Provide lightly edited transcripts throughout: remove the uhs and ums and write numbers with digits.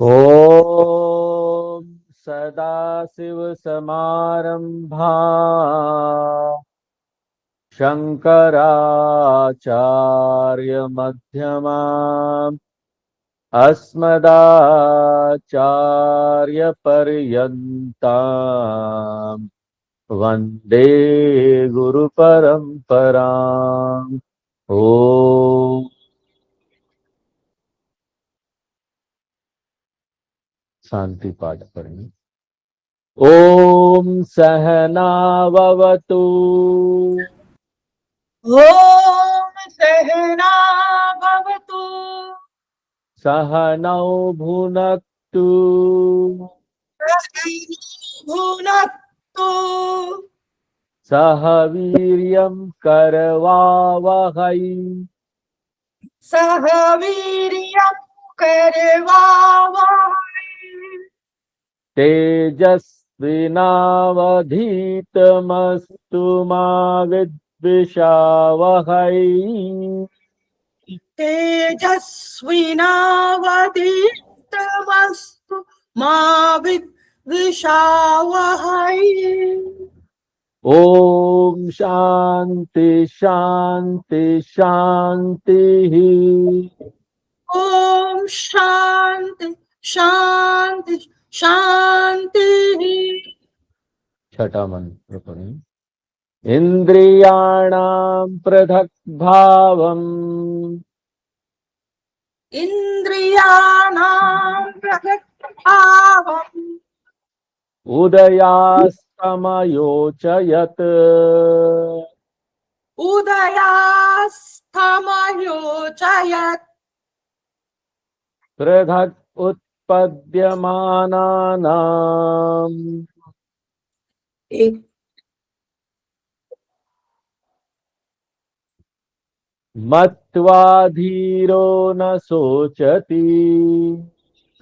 ॐ सदाशिवसमारम्भा शङ्कराचार्यमध्यमाम् अस्मदाचार्यपर्यन्ताम् वन्दे गुरुपरम्पराम्। ॐ शांति पाठ करेंगे। ॐ सहनाववतु ॐ सहना भवतु सहनौ भुनक्तु भुनक्तु सह वीर्यं करवावहै सह वीर्यं करवावहै तेजस्विनावधीतमस्तु मा विद्विषावहै तेजस्विनावधीतमस्तु मा विद्विषावहै। ॐ शान्ति शान्ति शान्तिः। ॐ शान्ति शान्ति शान्तिः। छठा मंत्र पढ़ें। इन्द्रियाणां पृथग्भावम् इन्द्रियाणां पृथक्भावम् उदयास्तमयोचयत् उदयास्तमयोचयत् पृथक् उत्पद्यमानानाम् मत्वा धीरो न शोचति।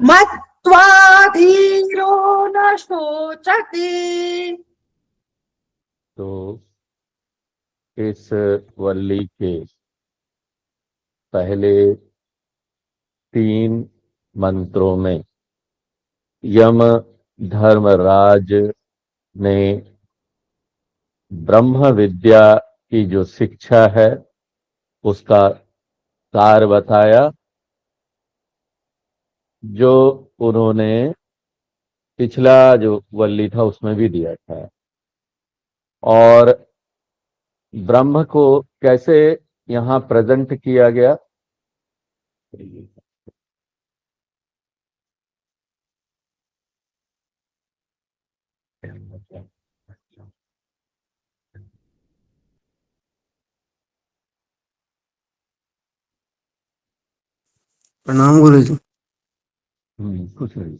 मत्वा धीरो न शोचति। तो इस वल्ली के पहले 3 मंत्रों में यम धर्मराज ने ब्रह्म विद्या की जो शिक्षा है उसका सार बताया, जो उन्होंने पिछला जो वल्ली था उसमें भी दिया था। और ब्रह्म को कैसे यहाँ प्रेजेंट किया गया, प्रणाम गुरुजी। कुछ नहीं।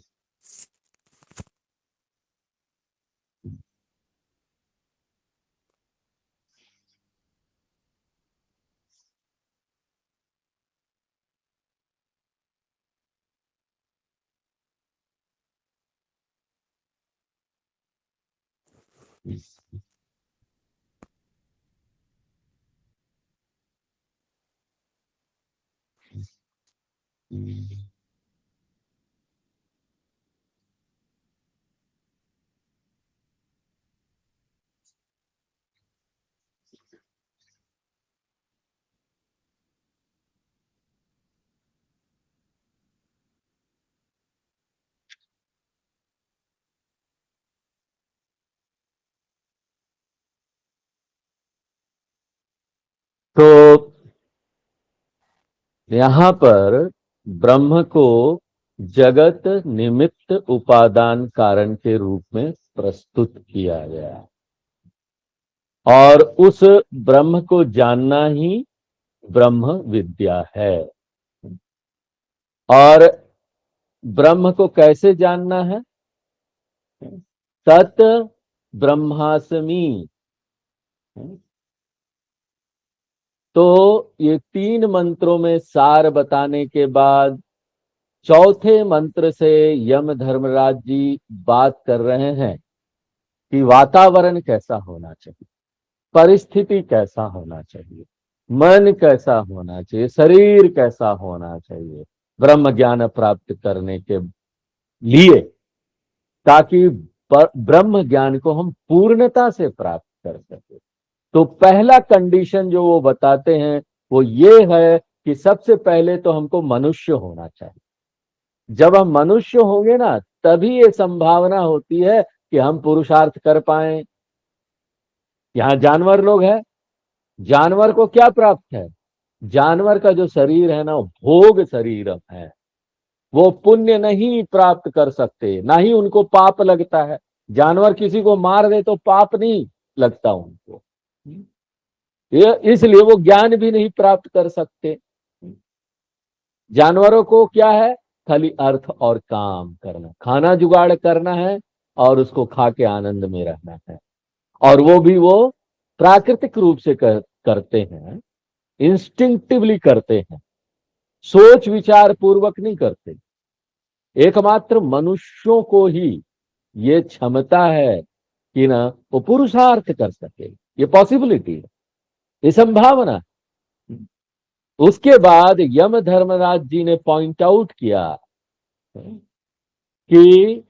तो यहां पर ब्रह्म को जगत निमित्त उपादान कारण के रूप में प्रस्तुत किया गया, और उस ब्रह्म को जानना ही ब्रह्म विद्या है। और ब्रह्म को कैसे जानना है? तत् ब्रह्मास्मि। तो ये 3 मंत्रों में सार बताने के बाद चौथे मंत्र से यम धर्मराज जी बात कर रहे हैं कि वातावरण कैसा होना चाहिए, परिस्थिति कैसा होना चाहिए, मन कैसा होना चाहिए, शरीर कैसा होना चाहिए ब्रह्म ज्ञान प्राप्त करने के लिए, ताकि ब्रह्म ज्ञान को हम पूर्णता से प्राप्त कर सके। तो पहला कंडीशन जो वो बताते हैं वो ये है कि सबसे पहले तो हमको मनुष्य होना चाहिए। जब हम मनुष्य होंगे ना, तभी ये संभावना होती है कि हम पुरुषार्थ कर पाए। यहां जानवर लोग हैं, जानवर को क्या प्राप्त है? जानवर का जो शरीर है ना, भोग शरीर है, वो पुण्य नहीं प्राप्त कर सकते, ना ही उनको पाप लगता है। जानवर किसी को मार दे तो पाप नहीं लगता उनको, ये इसलिए वो ज्ञान भी नहीं प्राप्त कर सकते। जानवरों को क्या है? खाली अर्थ और काम करना, खाना जुगाड़ करना है और उसको खा के आनंद में रहना है। और वो भी वो प्राकृतिक रूप से करते हैं, इंस्टिंक्टिवली करते हैं, सोच विचार पूर्वक नहीं करते। एकमात्र मनुष्यों को ही ये क्षमता है कि ना वो पुरुषार्थ कर सके, ये पॉसिबिलिटी है, ये संभावना। उसके बाद यम धर्मराज जी ने पॉइंट आउट किया कि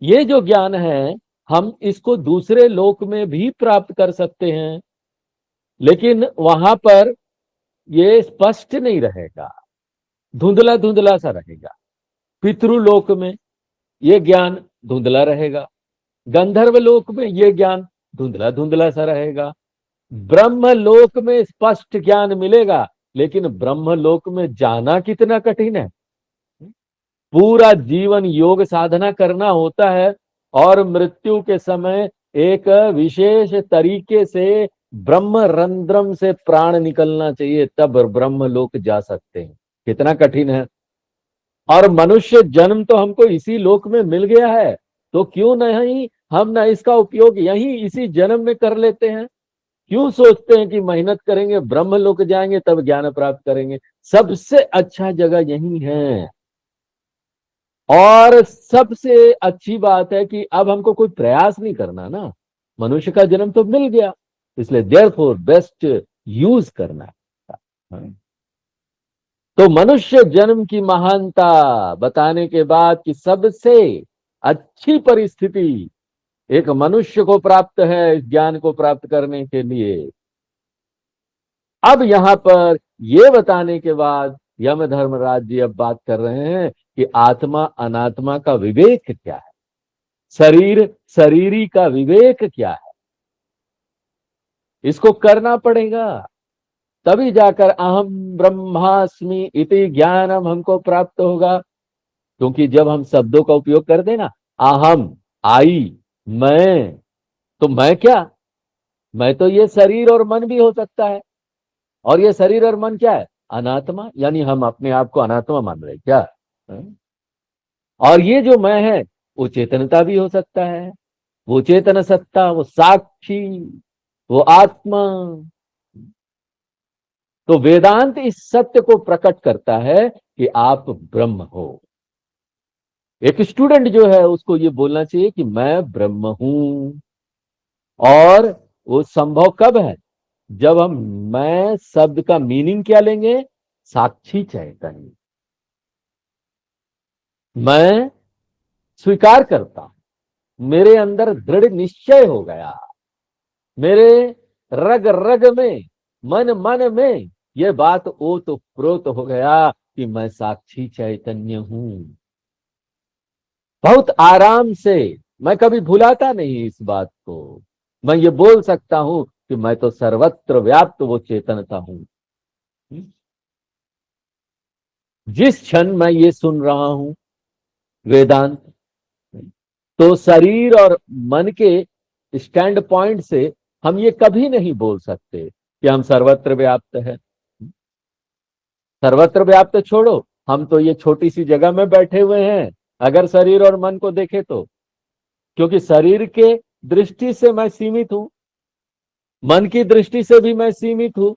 ये जो ज्ञान है हम इसको दूसरे लोक में भी प्राप्त कर सकते हैं, लेकिन वहां पर ये स्पष्ट नहीं रहेगा, धुंधला धुंधला सा रहेगा। पितृलोक में ये ज्ञान धुंधला रहेगा, गंधर्व लोक में ये ज्ञान धुंधला धुंधला सा रहेगा। ब्रह्मलोक में स्पष्ट ज्ञान मिलेगा, लेकिन ब्रह्मलोक में जाना कितना कठिन है। पूरा जीवन योग साधना करना होता है और मृत्यु के समय एक विशेष तरीके से ब्रह्म रंध्रम से प्राण निकलना चाहिए, तब ब्रह्मलोक जा सकते हैं। कितना कठिन है। और मनुष्य जन्म तो हमको इसी लोक में मिल गया है, तो क्यों नहीं हम ना इसका उपयोग यहीं इसी जन्म में कर लेते हैं। क्यों सोचते हैं कि मेहनत करेंगे ब्रह्मलोक जाएंगे तब ज्ञान प्राप्त करेंगे। सबसे अच्छा जगह यही है। और सबसे अच्छी बात है कि अब हमको कोई प्रयास नहीं करना ना, मनुष्य का जन्म तो मिल गया, इसलिए देयरफॉर बेस्ट यूज करना है। तो मनुष्य जन्म की महानता बताने के बाद कि सबसे अच्छी परिस्थिति एक मनुष्य को प्राप्त है इस ज्ञान को प्राप्त करने के लिए, अब यहां पर यह बताने के बाद यम धर्मराज जी अब बात कर रहे हैं कि आत्मा अनात्मा का विवेक क्या है, शरीर शरीरी का विवेक क्या है। इसको करना पड़ेगा, तभी जाकर अहम ब्रह्मास्मि इति ज्ञानम हमको प्राप्त होगा। क्योंकि जब हम शब्दों का उपयोग करते ना, अहम, आई, मैं, तो मैं क्या? मैं तो ये शरीर और मन भी हो सकता है। और ये शरीर और मन क्या है? अनात्मा, यानी हम अपने आप को अनात्मा मान रहे क्या? और ये जो मैं है वो चेतनता भी हो सकता है, वो चेतन सत्ता, वो साक्षी, वो आत्मा। तो वेदांत इस सत्य को प्रकट करता है कि आप ब्रह्म हो। एक स्टूडेंट जो है उसको ये बोलना चाहिए कि मैं ब्रह्म हूं। और वो संभव कब है? जब हम मैं शब्द का मीनिंग क्या लेंगे? साक्षी चैतन्य। मैं स्वीकार करता हूं, मेरे अंदर दृढ़ निश्चय हो गया, मेरे रग रग में, मन मन में यह बात ओत प्रोत हो गया कि मैं साक्षी चैतन्य हूं। बहुत आराम से, मैं कभी भुलाता नहीं इस बात को, मैं ये बोल सकता हूं कि मैं तो सर्वत्र व्याप्त वो चेतनता हूं। जिस क्षण मैं ये सुन रहा हूं वेदांत, तो शरीर और मन के स्टैंड पॉइंट से हम ये कभी नहीं बोल सकते कि हम सर्वत्र व्याप्त है। सर्वत्र व्याप्त छोड़ो, हम तो ये छोटी सी जगह में बैठे हुए हैं अगर शरीर और मन को देखे तो, क्योंकि शरीर के दृष्टि से मैं सीमित हूं, मन की दृष्टि से भी मैं सीमित हूं।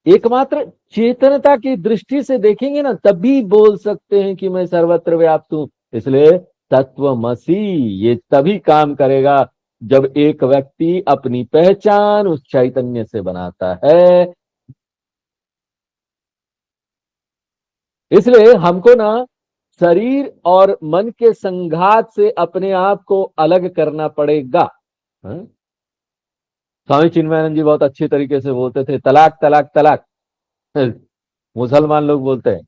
एकमात्र चेतनता की दृष्टि से देखेंगे ना, तभी बोल सकते हैं कि मैं सर्वत्र व्याप्त हूं। इसलिए तत्वमसि ये तभी काम करेगा जब एक व्यक्ति अपनी पहचान उस चैतन्य से बनाता है। इसलिए हमको ना शरीर और मन के संघात से अपने आप को अलग करना पड़ेगा। हाँ? स्वामी चिन्मयानंद जी बहुत अच्छी तरीके से बोलते थे, तलाक तलाक तलाक। मुसलमान लोग बोलते हैं,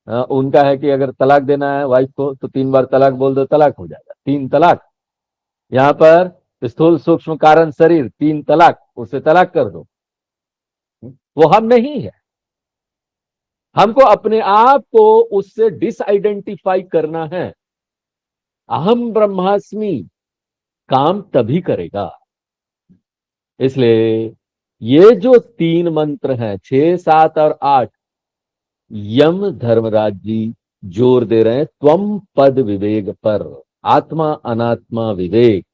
उनका है कि अगर तलाक देना है वाइफ को तो 3 बार तलाक बोल दो, तलाक हो जाएगा, 3 तलाक। यहाँ पर स्थूल सूक्ष्म कारण शरीर, 3 तलाक, उसे तलाक कर दो। वो हम नहीं है। हमको अपने आप को उससे डिसआइडेंटिफाई करना है। अहम ब्रह्मास्मि काम तभी करेगा। इसलिए ये जो 3 मंत्र हैं, 6, 7 और 8, यम धर्मराज जी जोर दे रहे हैं त्वम पद विवेक पर, आत्मा अनात्मा विवेक।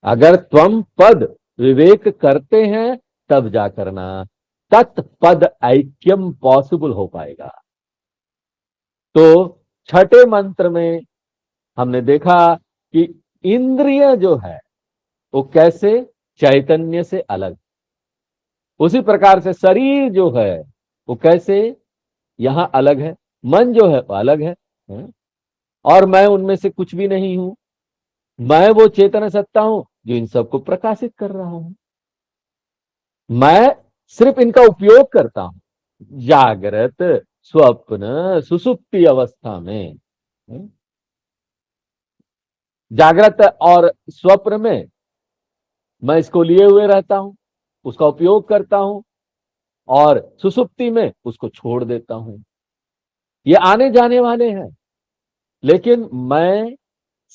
अगर त्वम पद विवेक करते हैं तब जा करना तत्पद ऐक्यम पॉसिबल हो पाएगा। तो छठे मंत्र में हमने देखा कि इंद्रिय जो है वो कैसे चैतन्य से अलग, उसी प्रकार से शरीर जो है वो कैसे यहां अलग है, मन जो है वो अलग है। और मैं उनमें से कुछ भी नहीं हूं। मैं वो चेतन सत्ता हूं जो इन सबको प्रकाशित कर रहा हूं। मैं सिर्फ इनका उपयोग करता हूं जागृत, स्वप्न, सुसुप्ति अवस्था में। जागृत और स्वप्न में मैं इसको लिए हुए रहता हूं, उसका उपयोग करता हूं, और सुसुप्ति में उसको छोड़ देता हूं। ये आने जाने वाले हैं, लेकिन मैं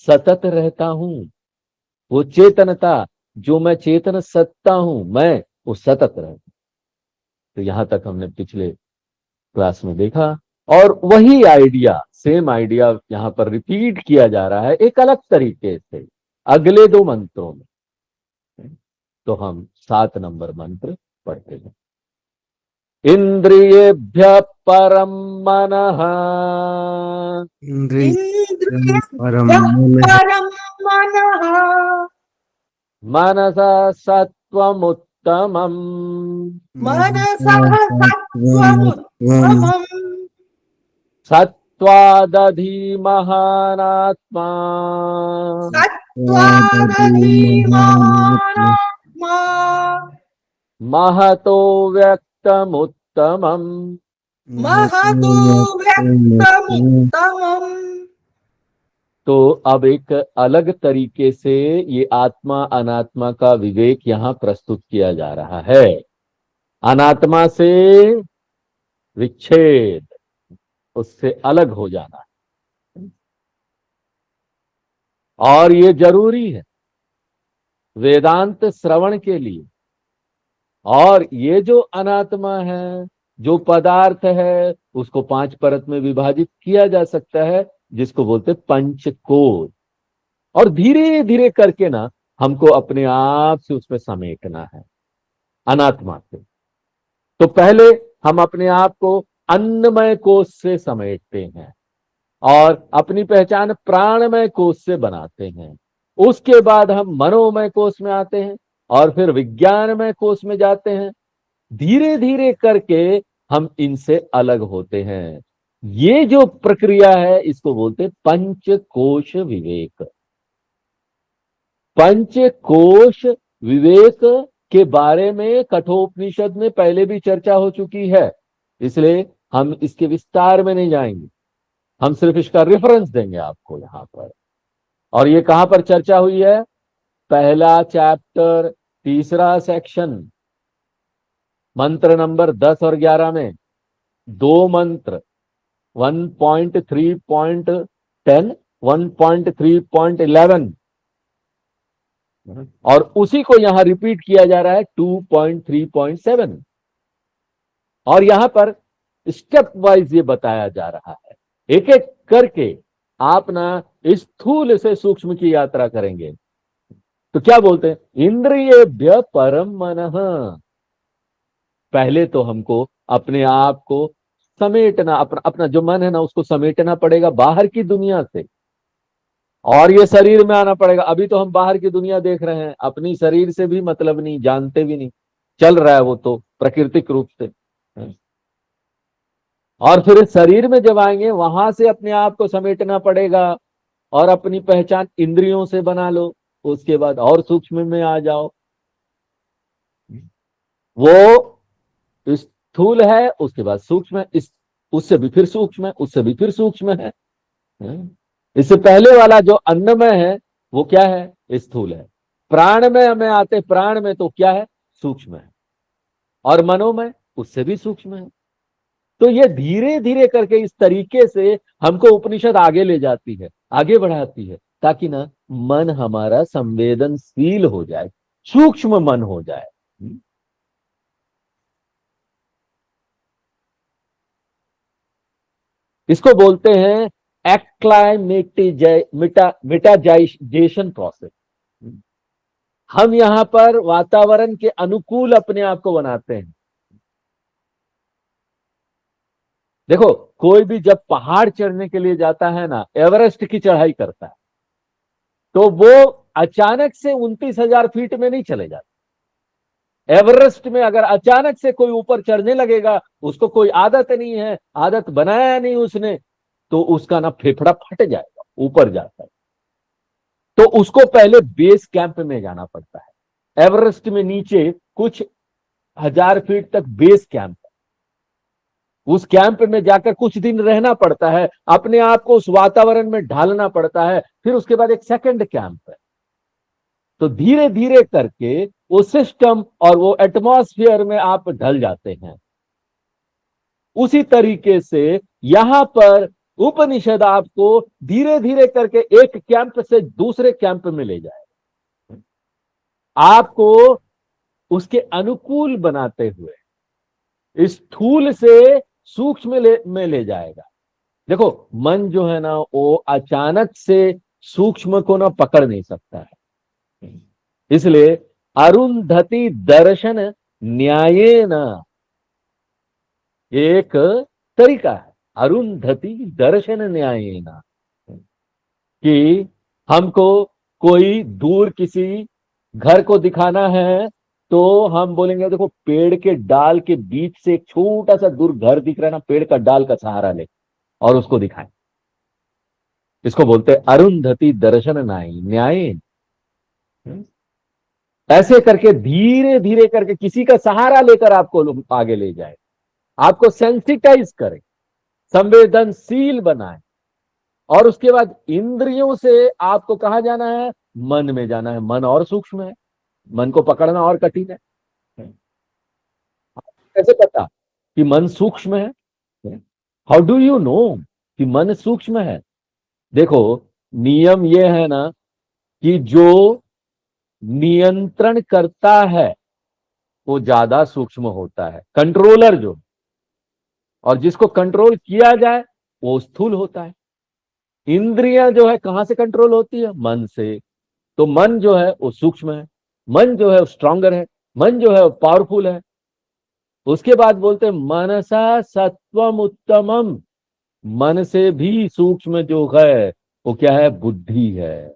सतत रहता हूं। वो चेतनता जो मैं चेतन सत्ता हूं, मैं वो सतत रहता हूं। तो यहां तक हमने पिछले क्लास में देखा, और वही आइडिया, सेम आइडिया यहां पर रिपीट किया जा रहा है एक अलग तरीके से अगले 2 मंत्रों में। तो हम 7 नंबर मंत्र पढ़ते हैं। इंद्रियेभ्य परम मनः, इंद्रिय इंद्रिय परम मन परम मनः, मनसा सत्वमुत्तमम्, मनसः सत्त्वमुत्तमम्, सत्त्वादधि महानात्मा, सत्त्वादधीमानात्मा, महतो व्यक्तमुत्तमम्। महतो व्यक्तमुत्तमम्। तो अब एक अलग तरीके से ये आत्मा अनात्मा का विवेक यहां प्रस्तुत किया जा रहा है। अनात्मा से विच्छेद, उससे अलग हो जाना, और ये जरूरी है वेदांत श्रवण के लिए। और ये जो अनात्मा है, जो पदार्थ है, उसको 5 परत में विभाजित किया जा सकता है, जिसको बोलते पंचकोश। और धीरे धीरे करके ना हमको अपने आप से उसमें समेटना है अनात्मा से। तो पहले हम अपने आप को अन्नमय कोश से समेटते हैं, और अपनी पहचान प्राणमय कोश से बनाते हैं। उसके बाद हम मनोमय कोश में आते हैं, और फिर विज्ञानमय कोश में जाते हैं। धीरे धीरे करके हम इनसे अलग होते हैं। ये जो प्रक्रिया है इसको बोलते हैं पंचकोश विवेक। पंचकोश विवेक के बारे में कठोपनिषद में पहले भी चर्चा हो चुकी है, इसलिए हम इसके विस्तार में नहीं जाएंगे। हम सिर्फ इसका रेफरेंस देंगे आपको यहां पर। और ये कहां पर चर्चा हुई है? पहला चैप्टर, 3रा सेक्शन, मंत्र नंबर 10 और 11 में 2 मंत्र 1.3.10, 1.3.11, और उसी को यहां रिपीट किया जा रहा है 2.3.7। और यहां पर स्टेप वाइज ये बताया जा रहा है, एक एक करके आप ना स्थूल से सूक्ष्म की यात्रा करेंगे। तो क्या बोलते हैं? इंद्रियेभ्य परम मनः। पहले तो हमको अपने आप को समेटना, अपना जो मन है ना उसको समेटना पड़ेगा बाहर की दुनिया से, और ये शरीर में आना पड़ेगा। अभी तो हम बाहर की दुनिया देख रहे हैं, अपनी शरीर से भी मतलब नहीं, जानते भी नहीं, चल रहा है वो तो प्राकृतिक रूप से। और फिर शरीर में जब आएंगे वहां से अपने आप को समेटना पड़ेगा और अपनी पहचान इंद्रियों से बना लो। उसके बाद और सूक्ष्म में आ जाओ। वो स्थूल है, उसके बाद सूक्ष्म है, इस उससे भी फिर सूक्ष्म है, उससे भी फिर सूक्ष्म है। इससे पहले वाला जो अन्नमय है वो क्या है? स्थूल है। प्राणमय में आते, प्राण में तो क्या है? सूक्ष्म है। और मनोमय उससे भी सूक्ष्म है। तो ये धीरे धीरे करके इस तरीके से हमको उपनिषद आगे ले जाती है, आगे बढ़ाती है, ताकि ना मन हमारा संवेदनशील हो जाए, सूक्ष्म मन हो जाए। इसको बोलते हैं मिटाजाइजेशन प्रोसेस। हम यहां पर वातावरण के अनुकूल अपने आप को बनाते हैं। देखो, कोई भी जब पहाड़ चढ़ने के लिए जाता है ना, एवरेस्ट की चढ़ाई करता है, तो वो अचानक से 29,000 फीट में नहीं चले जाते। एवरेस्ट में अगर अचानक से कोई ऊपर चढ़ने लगेगा, उसको कोई आदत नहीं है, आदत बनाया नहीं उसने, तो उसका ना फेफड़ा फट जाएगा, ऊपर जाता है। तो उसको पहले बेस कैंप में जाना पड़ता है। एवरेस्ट में नीचे कुछ 1,000 फीट तक बेस कैंप है। उस कैंप में जाकर कुछ दिन रहना पड़ता है, अपने आप को उस वातावरण में ढालना पड़ता है। फिर उसके बाद एक सेकंड कैंप है। तो धीरे धीरे करके वो सिस्टम और वो एटमॉस्फेयर में आप ढल जाते हैं। उसी तरीके से यहां पर उपनिषद आपको धीरे धीरे करके एक कैंप से दूसरे कैंप में ले जाए, आपको उसके अनुकूल बनाते हुए स्थूल से सूक्ष्म में ले जाएगा। देखो, मन जो है ना, वो अचानक से सूक्ष्म को ना पकड़ नहीं सकता है। इसलिए अरुंधति दर्शन न्यायेन एक तरीका है, अरुंधति दर्शन न्यायेन, कि हमको कोई दूर किसी घर को दिखाना है, तो हम बोलेंगे देखो पेड़ के डाल के बीच से एक छोटा सा दूर घर दिख रहा है ना, पेड़ का डाल का सहारा ले और उसको दिखाएं। इसको बोलते हैं अरुंधति दर्शन न्याय। ऐसे करके धीरे धीरे करके किसी का सहारा लेकर आपको आगे ले जाए, आपको सेंसिटाइज करें, संवेदनशील बनाए। और उसके बाद इंद्रियों से आपको कहा जाना है? मन में जाना है। मन और सूक्ष्म है, मन को पकड़ना और कठिन है। कैसे पता कि मन सूक्ष्म है? हाउ डू यू नो कि मन सूक्ष्म है? देखो, नियम यह है ना कि जो नियंत्रण करता है वो ज्यादा सूक्ष्म होता है, कंट्रोलर जो, और जिसको कंट्रोल किया जाए वो स्थूल होता है। इंद्रियां जो है कहां से कंट्रोल होती है? मन से। तो मन जो है वो सूक्ष्म है, मन जो है वो स्ट्रांगर है, मन जो है वो पावरफुल है। उसके बाद बोलते हैं मनसा सत्वम उत्तमम, मन से भी सूक्ष्म जो है वो क्या है? बुद्धि है।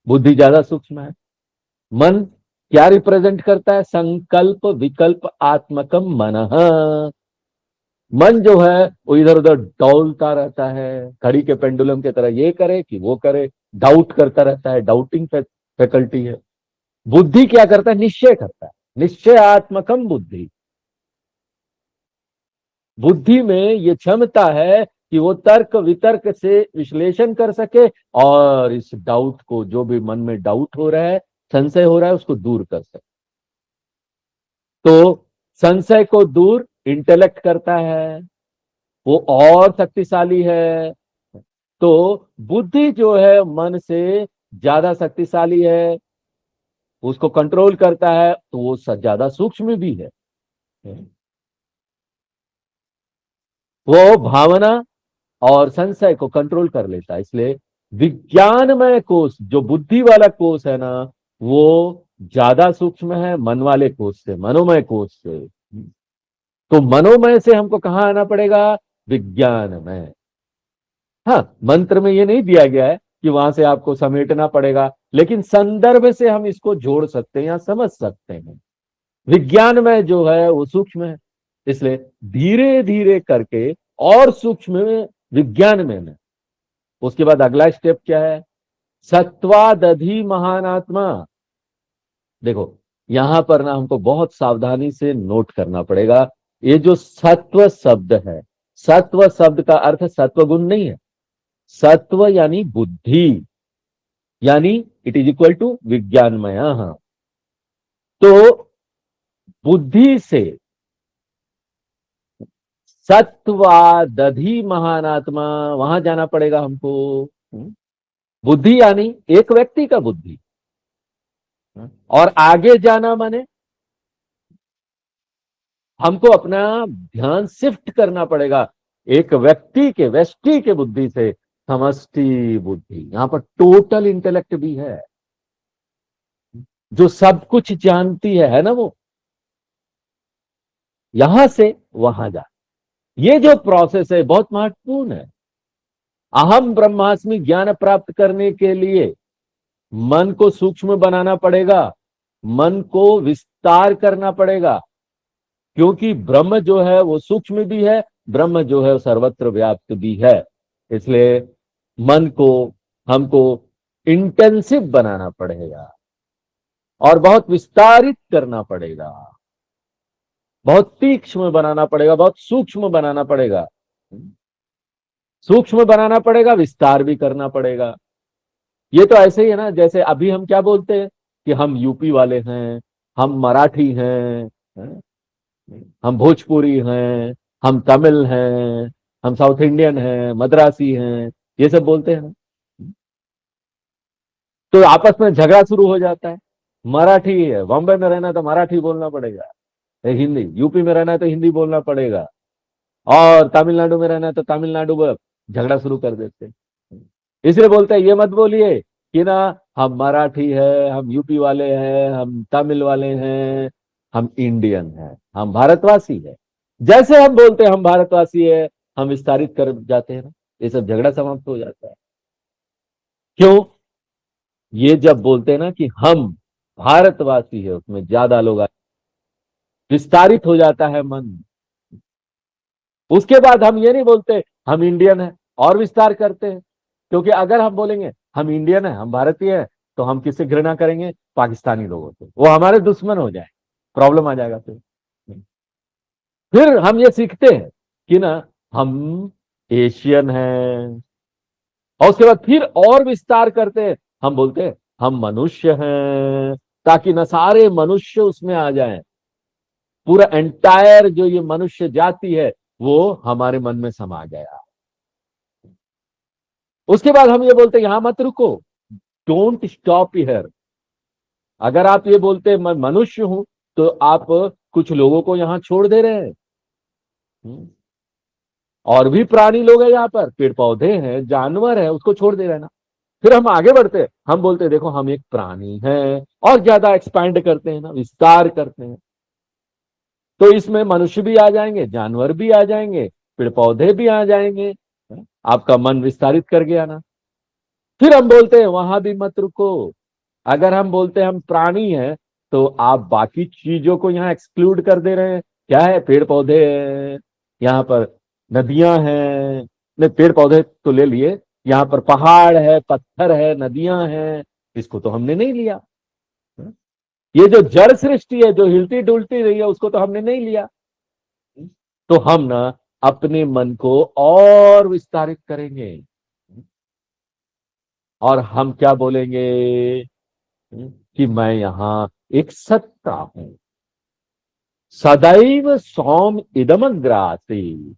बुद्धि ज्यादा सूक्ष्म है। मन क्या रिप्रेजेंट करता है? संकल्प विकल्प आत्मकम मनः। मन जो है वो इधर उधर डोलता रहता है, घड़ी के पेंडुलम की तरह, ये करे कि वो करे, डाउट करता रहता है, डाउटिंग फैकल्टी है। बुद्धि क्या करता है? निश्चय करता है, निश्चयात्मकम बुद्धि। बुद्धि में ये क्षमता है कि वो तर्क वितर्क से विश्लेषण कर सके और इस डाउट को, जो भी मन में डाउट हो रहा है, संशय हो रहा है, उसको दूर कर सके। तो संशय को दूर इंटेलेक्ट करता है, वो और शक्तिशाली है। तो बुद्धि जो है मन से ज्यादा शक्तिशाली है, उसको कंट्रोल करता है, तो वो ज्यादा सूक्ष्म भी है। वो भावना और संशय को कंट्रोल कर लेता है। इसलिए विज्ञानमय कोष, जो बुद्धि वाला कोष है ना, वो ज्यादा सूक्ष्म है मन वाले कोष से, मनोमय कोष से। तो मनोमय से हमको कहां आना पड़ेगा? विज्ञानमय। हाँ, मंत्र में ये नहीं दिया गया है कि वहां से आपको समेटना पड़ेगा, लेकिन संदर्भ से हम इसको जोड़ सकते हैं या समझ सकते हैं। विज्ञान में जो है वो सूक्ष्म है। इसलिए धीरे धीरे करके और सूक्ष्म विज्ञान में। उसके बाद अगला स्टेप क्या है, सत्वादधि महानात्मा। देखो यहां पर ना हमको बहुत सावधानी से नोट करना पड़ेगा। ये जो सत्व शब्द है, सत्व शब्द का अर्थ सत्व गुण नहीं है। सत्व यानी बुद्धि, यानी इट इज इक्वल टू विज्ञानमय। तो बुद्धि से सत्वादधि महानात्मा, वहां जाना पड़ेगा हमको। बुद्धि यानी एक व्यक्ति का बुद्धि, और आगे जाना माने हमको अपना ध्यान शिफ्ट करना पड़ेगा एक व्यक्ति के, व्यष्टि के बुद्धि से समष्टि बुद्धि। यहां पर टोटल इंटेलेक्ट भी है, जो सब कुछ जानती है ना, वो यहां से वहां जा। ये जो प्रोसेस है बहुत महत्वपूर्ण है। अहम ब्रह्मास्मि ज्ञान प्राप्त करने के लिए मन को सूक्ष्म बनाना पड़ेगा, मन को विस्तार करना पड़ेगा, क्योंकि ब्रह्म जो है वो सूक्ष्म भी है, ब्रह्म जो है वो सर्वत्र व्याप्त भी है। इसलिए मन को हमको इंटेंसिव बनाना पड़ेगा और बहुत विस्तारित करना पड़ेगा, बहुत तीक्ष्ण बनाना पड़ेगा, बहुत सूक्ष्म बनाना पड़ेगा। सूक्ष्म बनाना पड़ेगा, विस्तार भी करना पड़ेगा। ये तो ऐसे ही है ना, जैसे अभी हम क्या बोलते हैं कि हम यूपी वाले हैं, हम मराठी हैं, हम भोजपुरी हैं, हम तमिल हैं, हम साउथ इंडियन हैं, मद्रासी हैं, ये सब बोलते हैं ना। तो आपस में झगड़ा शुरू हो जाता है। मराठी है, बॉम्बे में रहना तो मराठी बोलना पड़ेगा, हिंदी, यूपी में रहना है तो हिंदी बोलना पड़ेगा, और तमिलनाडु में रहना है तो तमिलनाडु में झगड़ा शुरू कर देते हैं। इसलिए बोलते हैं ये मत बोलिए कि ना हम मराठी है, हम यूपी वाले हैं, हम तमिल वाले हैं, हम इंडियन हैं, हम भारतवासी है। जैसे हम बोलते हैं हम भारतवासी है, हम विस्तारित कर जाते हैं ना, ये सब झगड़ा समाप्त हो जाता है। क्यों? ये जब बोलते हैं ना कि हम भारतवासी है, उसमें ज्यादा लोग विस्तारित हो जाता है मन। उसके बाद हम ये नहीं बोलते हम इंडियन है और विस्तार करते हैं, क्योंकि अगर हम बोलेंगे हम इंडियन है, हम भारतीय है, तो हम किससे घृणा करेंगे? पाकिस्तानी लोगों से, वो हमारे दुश्मन हो जाए, प्रॉब्लम आ जाएगा। फिर हम ये सीखते हैं कि ना हम एशियन हैं, और उसके बाद फिर और विस्तार करते हैं, हम बोलते हैं हम मनुष्य हैं, ताकि ना सारे मनुष्य उसमें आ जाएं। पूरा एंटायर जो ये मनुष्य जाति है वो हमारे मन में समा गया। उसके बाद हम ये बोलते हैं यहां मत रुको, डोंट स्टॉप हियर। अगर आप ये बोलते हैं मैं मनुष्य हूं, तो आप कुछ लोगों को यहां छोड़ दे रहे हैं। और भी प्राणी लोग हैं यहाँ पर, पेड़ पौधे हैं, जानवर है, उसको छोड़ दे रहे हैं ना। फिर हम आगे बढ़ते हैं, हम बोलते हैं देखो हम एक प्राणी हैं, और ज्यादा एक्सपैंड करते हैं ना, विस्तार करते हैं। तो इसमें मनुष्य भी आ जाएंगे, जानवर भी आ जाएंगे, पेड़ पौधे भी आ जाएंगे। आपका मन विस्तारित कर गया ना। फिर हम बोलते हैं वहां भी मत रुको। अगर हम बोलते हैं हम प्राणी हैं, तो आप बाकी चीजों को यहाँ एक्सक्लूड कर दे रहे हैं। क्या है? पेड़ पौधे हैं, यहाँ पर नदियां हैं, नहीं पेड़ पौधे तो ले लिए, यहाँ पर पहाड़ है, पत्थर है, नदियां हैं, इसको तो हमने नहीं लिया। ये जो जड़ सृष्टि है जो हिलती डुलती रही है, उसको तो हमने नहीं लिया। तो हम ना अपने मन को और विस्तारित करेंगे, और हम क्या बोलेंगे कि मैं यहां एक सत्ता हूं, सदैव सौम इदमग्रासी,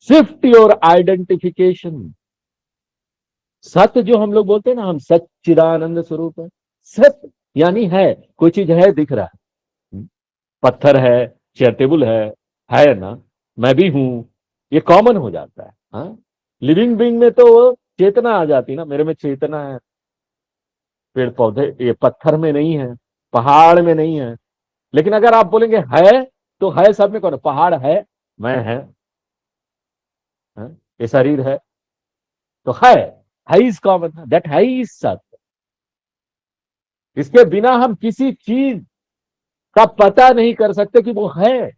शिफ्ट योर आइडेंटिफिकेशन। सत्य जो हम लोग बोलते हैं ना, हम सच्चिदानंद स्वरूप है। सत्य यानी है, कोई चीज है, दिख रहा है, पत्थर है, चेयर टेबल है ना, मैं भी हूं, ये कॉमन हो जाता है। हाँ, लिविंग बीइंग में तो चेतना आ जाती ना, मेरे में चेतना है। पेड़ पौधे ये पत्थर में नहीं है, पहाड़ में नहीं है। लेकिन अगर आप बोलेंगे है, तो है सब में कौन है? पहाड़ है, मैं है, ये शरीर है, तो है इज कॉमन, दैट है इज सत्य। इसके बिना हम किसी चीज का पता नहीं कर सकते कि वो है।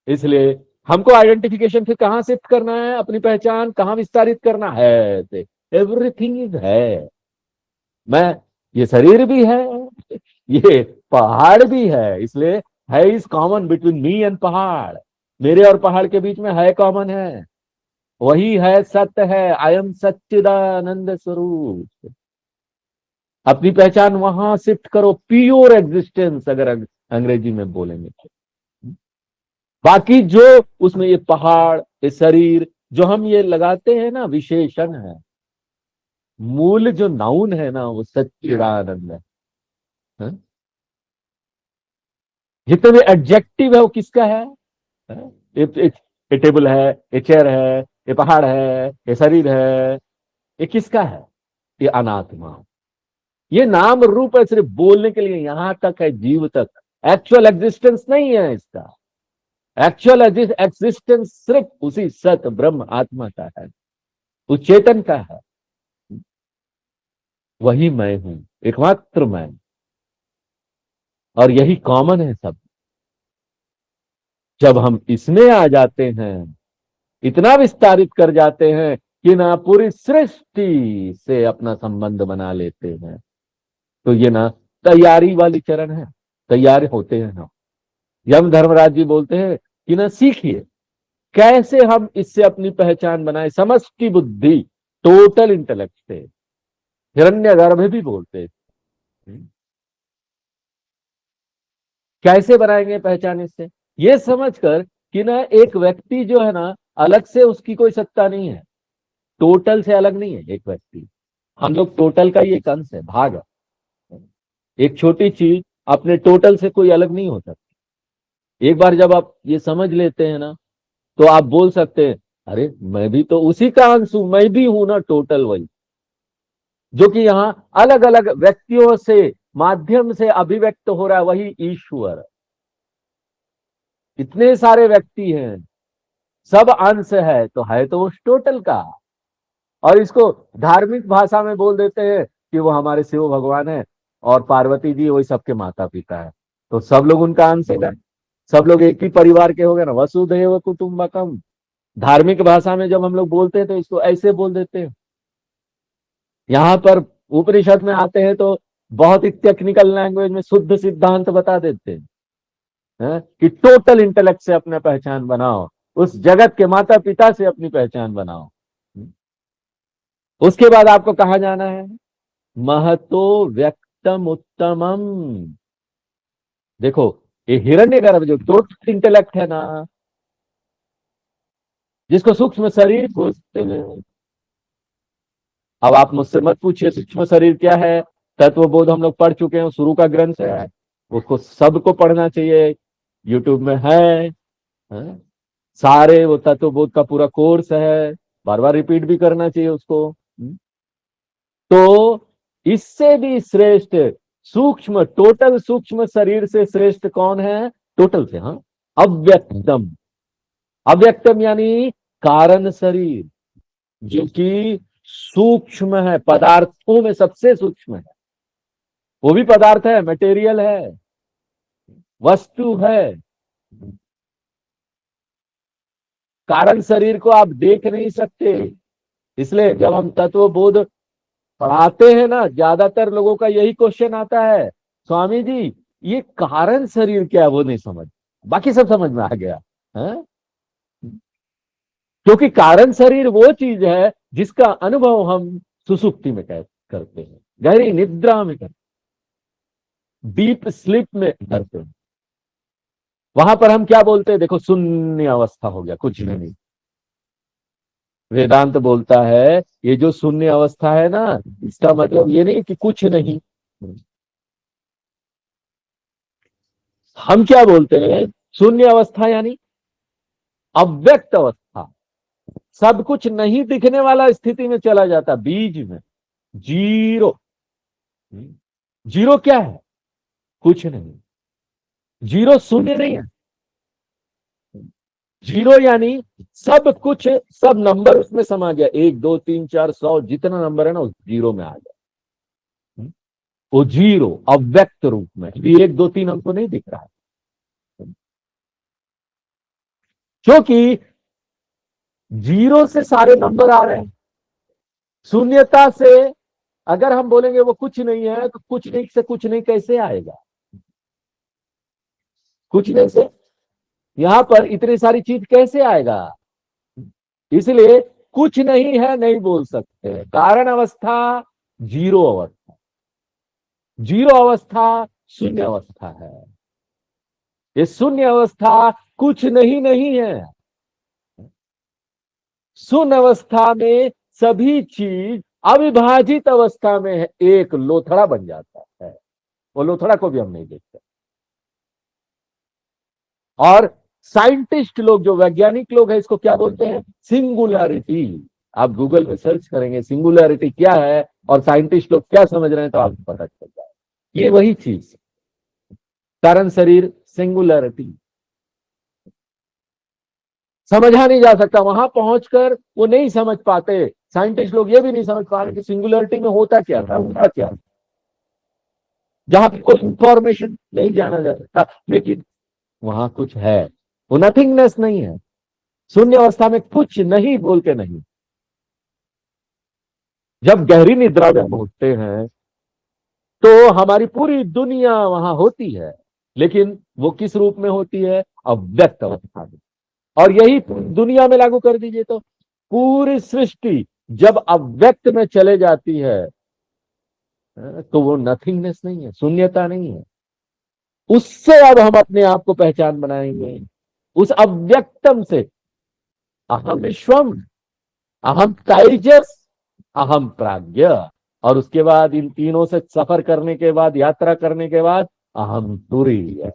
इसलिए हमको आइडेंटिफिकेशन फिर कहां शिफ्ट करना है, अपनी पहचान कहां विस्तारित करना है। एवरीथिंग इज है। मैं, ये शरीर भी है, ये पहाड़ भी है, इसलिए है is common between me and पहाड़। मेरे और पहाड़ के बीच में है कॉमन है, वही है, सत्य है। आई एम सच्चिदानंद स्वरूप। अपनी पहचान वहां शिफ्ट करो, प्योर एग्जिस्टेंस अगर अंग्रेजी में बोलेंगे तो। बाकी जो उसमें ये पहाड़, ये शरीर, जो हम ये लगाते हैं ना विशेषण है, मूल जो नाउन है ना वो सच्चिदानंद है। हाँ? जितने भी एडजेक्टिव है वो किसका है? हाँ? ये टेबल है, ये चेयर है, ये पहाड़ है, ये शरीर है, ये किसका है? ये अनात्मा। ये नाम रूप है सिर्फ बोलने के लिए, यहां तक है, जीव तक। एक्चुअल एग्जिस्टेंस नहीं है इसका। एक्चुअल एग्जिस्टेंस सिर्फ उसी सत ब्रह्म आत्मा का है, उस चेतन का है। वही मैं हूं, एकमात्र मैं। और यही कॉमन है सब। जब हम इसमें आ जाते हैं, इतना विस्तारित कर जाते हैं कि ना पूरी सृष्टि से अपना संबंध बना लेते हैं, तो ये ना तैयारी वाली चरण है। तैयार होते हैं हम। यम धर्मराज जी बोलते हैं कि ना सीखिए कैसे हम इससे अपनी पहचान बनाए, समष्टि बुद्धि, टोटल इंटेलेक्ट से। हिरण्यगर्भ भी बोलते हैं। कैसे बनाएंगे पहचान इससे? ये समझकर कि ना एक व्यक्ति जो है ना, अलग से उसकी कोई सत्ता नहीं है, टोटल से अलग नहीं है एक व्यक्ति। हम लोग टोटल का ही एक अंश है, भाग है। एक छोटी चीज अपने टोटल से कोई अलग नहीं हो सकती। एक बार जब आप ये समझ लेते हैं ना, तो आप बोल सकते हैं, अरे मैं भी तो उसी का अंश हूं, मैं भी हूं ना टोटल वही, जो कि यहाँ अलग अलग व्यक्तियों से माध्यम से अभिव्यक्त हो रहा है, वही ईश्वर। इतने सारे व्यक्ति हैं, सब अंश है, तो है तो उस टोटल का। और इसको धार्मिक भाषा में बोल देते हैं कि वो हमारे शिव भगवान है और पार्वती जी वही सबके माता पिता है, तो सब लोग उनका अंश है। सब लोग एक ही परिवार के हो गए ना, वसुधैव कुटुंबकम। धार्मिक भाषा में जब हम लोग बोलते हैं तो इसको ऐसे बोल देते हैं। यहाँ पर उपनिषद में आते हैं तो बहुत ही टेक्निकल लैंग्वेज में शुद्ध सिद्धांत बता देते हैं, कि टोटल इंटेलेक्ट से अपना पहचान बनाओ, उस जगत के माता पिता से अपनी पहचान बनाओ। उसके बाद आपको कहा जाना है, महतो व्यक्तम उत्तमम। देखो, ये हिरण्यगर्भ जो टोटल इंटेलेक्ट है ना, जिसको सूक्ष्म शरीर खोजते हैं। अब आप मुझसे मत पूछिए सूक्ष्म शरीर क्या है, तत्वबोध हम लोग पढ़ चुके हैं, शुरू का ग्रंथ है, उसको सबको पढ़ना चाहिए। यूट्यूब में है, हाँ? सारे वो तत्वबोध का पूरा कोर्स है, बार बार रिपीट भी करना चाहिए उसको। तो इससे भी श्रेष्ठ सूक्ष्म, टोटल सूक्ष्म शरीर से श्रेष्ठ कौन है? टोटल से, हाँ, अव्यक्तम। अव्यक्तम यानी कारण शरीर, जो कि सूक्ष्म है, पदार्थों में सबसे सूक्ष्म है। वो भी पदार्थ है, मटेरियल है, वस्तु है। कारण शरीर को आप देख नहीं सकते, इसलिए जब हम तत्वबोध पढ़ाते हैं ना, ज्यादातर लोगों का यही क्वेश्चन आता है, स्वामी जी ये कारण शरीर क्या है? वो नहीं समझ, बाकी सब समझ में आ गया है। क्योंकि कारण शरीर वो चीज है जिसका अनुभव हम सुसुप्ति में करते हैं, गहरी निद्रा में करते हैं, डीप स्लीप में करते हैं। वहां पर हम क्या बोलते हैं? देखो, शून्य अवस्था हो गया, कुछ नहीं। वेदांत बोलता है ये जो शून्य अवस्था है ना, इसका मतलब ये नहीं कि कुछ नहीं। हम क्या बोलते हैं? शून्य अवस्था यानी अव्यक्त अवस्था, सब कुछ नहीं दिखने वाला स्थिति में चला जाता, बीज में, जीरो। जीरो क्या है? कुछ नहीं। जीरो शून्य नहीं है। जीरो यानी सब कुछ, सब नंबर उसमें समा गया, 1 2 3 4 100 जितना नंबर है ना, उस जीरो में आ गया। वो जीरो अव्यक्त रूप में, 1 2 3 हमको नहीं दिख रहा है। क्योंकि जीरो से सारे नंबर आ रहे हैं। शून्यता से अगर हम बोलेंगे वो कुछ नहीं है, तो कुछ नहीं से कुछ नहीं कैसे आएगा? कुछ नहीं से यहां पर इतनी सारी चीज कैसे आएगा? इसलिए कुछ नहीं है नहीं बोल सकते। कारण अवस्था जीरो अवस्था, जीरो अवस्था शून्य अवस्था है। ये शून्य अवस्था कुछ नहीं है। शून्य अवस्था में सभी चीज अविभाजित अवस्था में है, एक लोथड़ा बन जाता है। वो लोथड़ा को भी हम नहीं देखते। और साइंटिस्ट लोग, जो वैज्ञानिक लोग हैं, इसको क्या बोलते हैं? सिंगुलैरिटी। आप गूगल पे सर्च करेंगे सिंगुलैरिटी क्या है और साइंटिस्ट लोग क्या समझ रहे हैं, तो आपको पता चल जाए। ये वही चीज, कारण शरीर सिंगुलैरिटी समझा नहीं जा सकता। वहां पहुंचकर वो नहीं समझ पाते। साइंटिस्ट लोग ये भी नहीं समझ पा रहे कि सिंगुलैरिटी में होता क्या था, होता क्या, जहां पे कोई इंफॉर्मेशन नहीं जाना जा सकता, लेकिन वहां कुछ है। वो नथिंगनेस नहीं है। शून्य अवस्था में कुछ नहीं बोल के नहीं। जब गहरी निद्रा में पहुंचते हैं तो हमारी पूरी दुनिया वहां होती है, लेकिन वो किस रूप में होती है? अव्यक्त अवस्था में। और यही दुनिया में लागू कर दीजिए तो पूरी सृष्टि जब अव्यक्त में चले जाती है, तो वो नथिंगनेस नहीं है, शून्यता नहीं है। उससे अब हम अपने आप को पहचान बनाएंगे, उस अव्यक्तम से। अहम विश्वम, अहम तेजस, अहम प्राज्ञ। और उसके बाद इन तीनों से सफर करने के बाद, यात्रा करने के बाद, अहम तुरीय।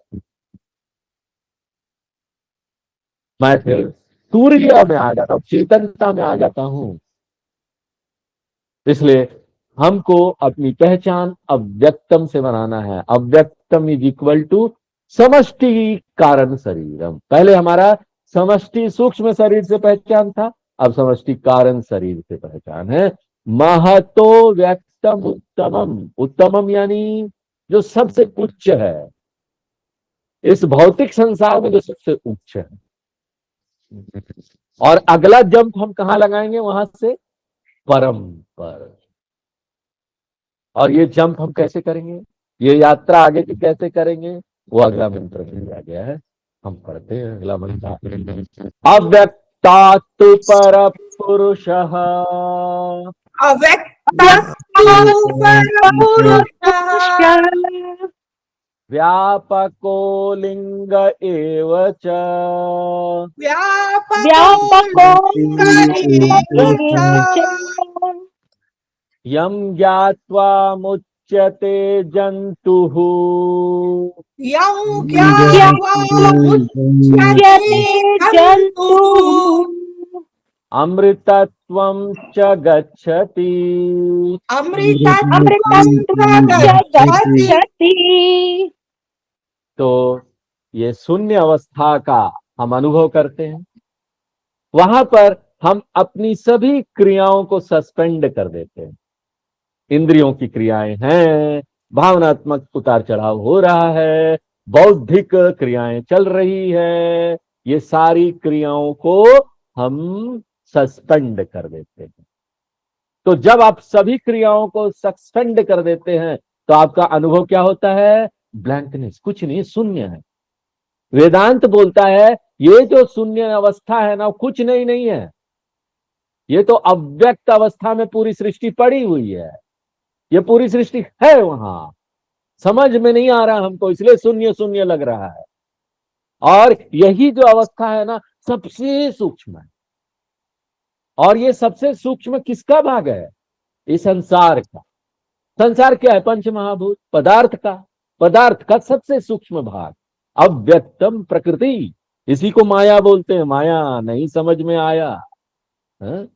मैं फिर तुरीय में आ जाता हूं, चेतनता में आ जाता हूं। इसलिए हमको अपनी पहचान अव्यक्तम से बनाना है। अव्यक्तम इज इक्वल टू समष्टि कारण शरीरम। पहले हमारा समष्टि सूक्ष्म शरीर से पहचान था, अब समष्टि कारण शरीर से पहचान है। महतो व्यक्तम उत्तमम। उत्तमम यानी जो सबसे उच्च है, इस भौतिक संसार में जो सबसे उच्च है। और अगला जंप हम कहां लगाएंगे? वहां से परम पर। और ये जंप हम कैसे करेंगे? ये यात्रा आगे की कैसे करेंगे? वो अगला मंत्र में दिया गया है, हम पढ़ते हैं अगला मंत्र। अव्यक्तात् पर पुरुषः अव्यक्तो परपुरुषः व्यापको लिंग एव च व्यापको यं ज्ञात्वा मुच्यते जन्तुः यं ज्ञात्वा मुच्यते जन्तुः अमृतत्वं च गच्छति। अमृतत्वं च गच्छति। तो ये शून्य अवस्था का हम अनुभव करते हैं। वहां पर हम अपनी सभी क्रियाओं को सस्पेंड कर देते हैं। इंद्रियों की क्रियाएं हैं, भावनात्मक उतार चढ़ाव हो रहा है, बौद्धिक क्रियाएं चल रही है, ये सारी क्रियाओं को हम सस्पेंड कर देते हैं। तो जब आप सभी क्रियाओं को सस्पेंड कर देते हैं तो आपका अनुभव क्या होता है? ब्लैंकनेस, कुछ नहीं, शून्य है। वेदांत बोलता है ये जो शून्य अवस्था है ना, कुछ नहीं है। ये तो अव्यक्त अवस्था में पूरी सृष्टि पड़ी हुई है। ये पूरी सृष्टि है वहां, समझ में नहीं आ रहा हमको, इसलिए शून्य शून्य लग रहा है। और यही जो अवस्था है ना, सबसे सूक्ष्म है। और ये सबसे सूक्ष्म किसका भाग है? इस संसार का। संसार क्या है? पंच महाभूत, पदार्थ का। पदार्थ का सबसे सूक्ष्म भाग अव्यक्तम प्रकृति। इसी को माया बोलते हैं। माया नहीं समझ में आया, है?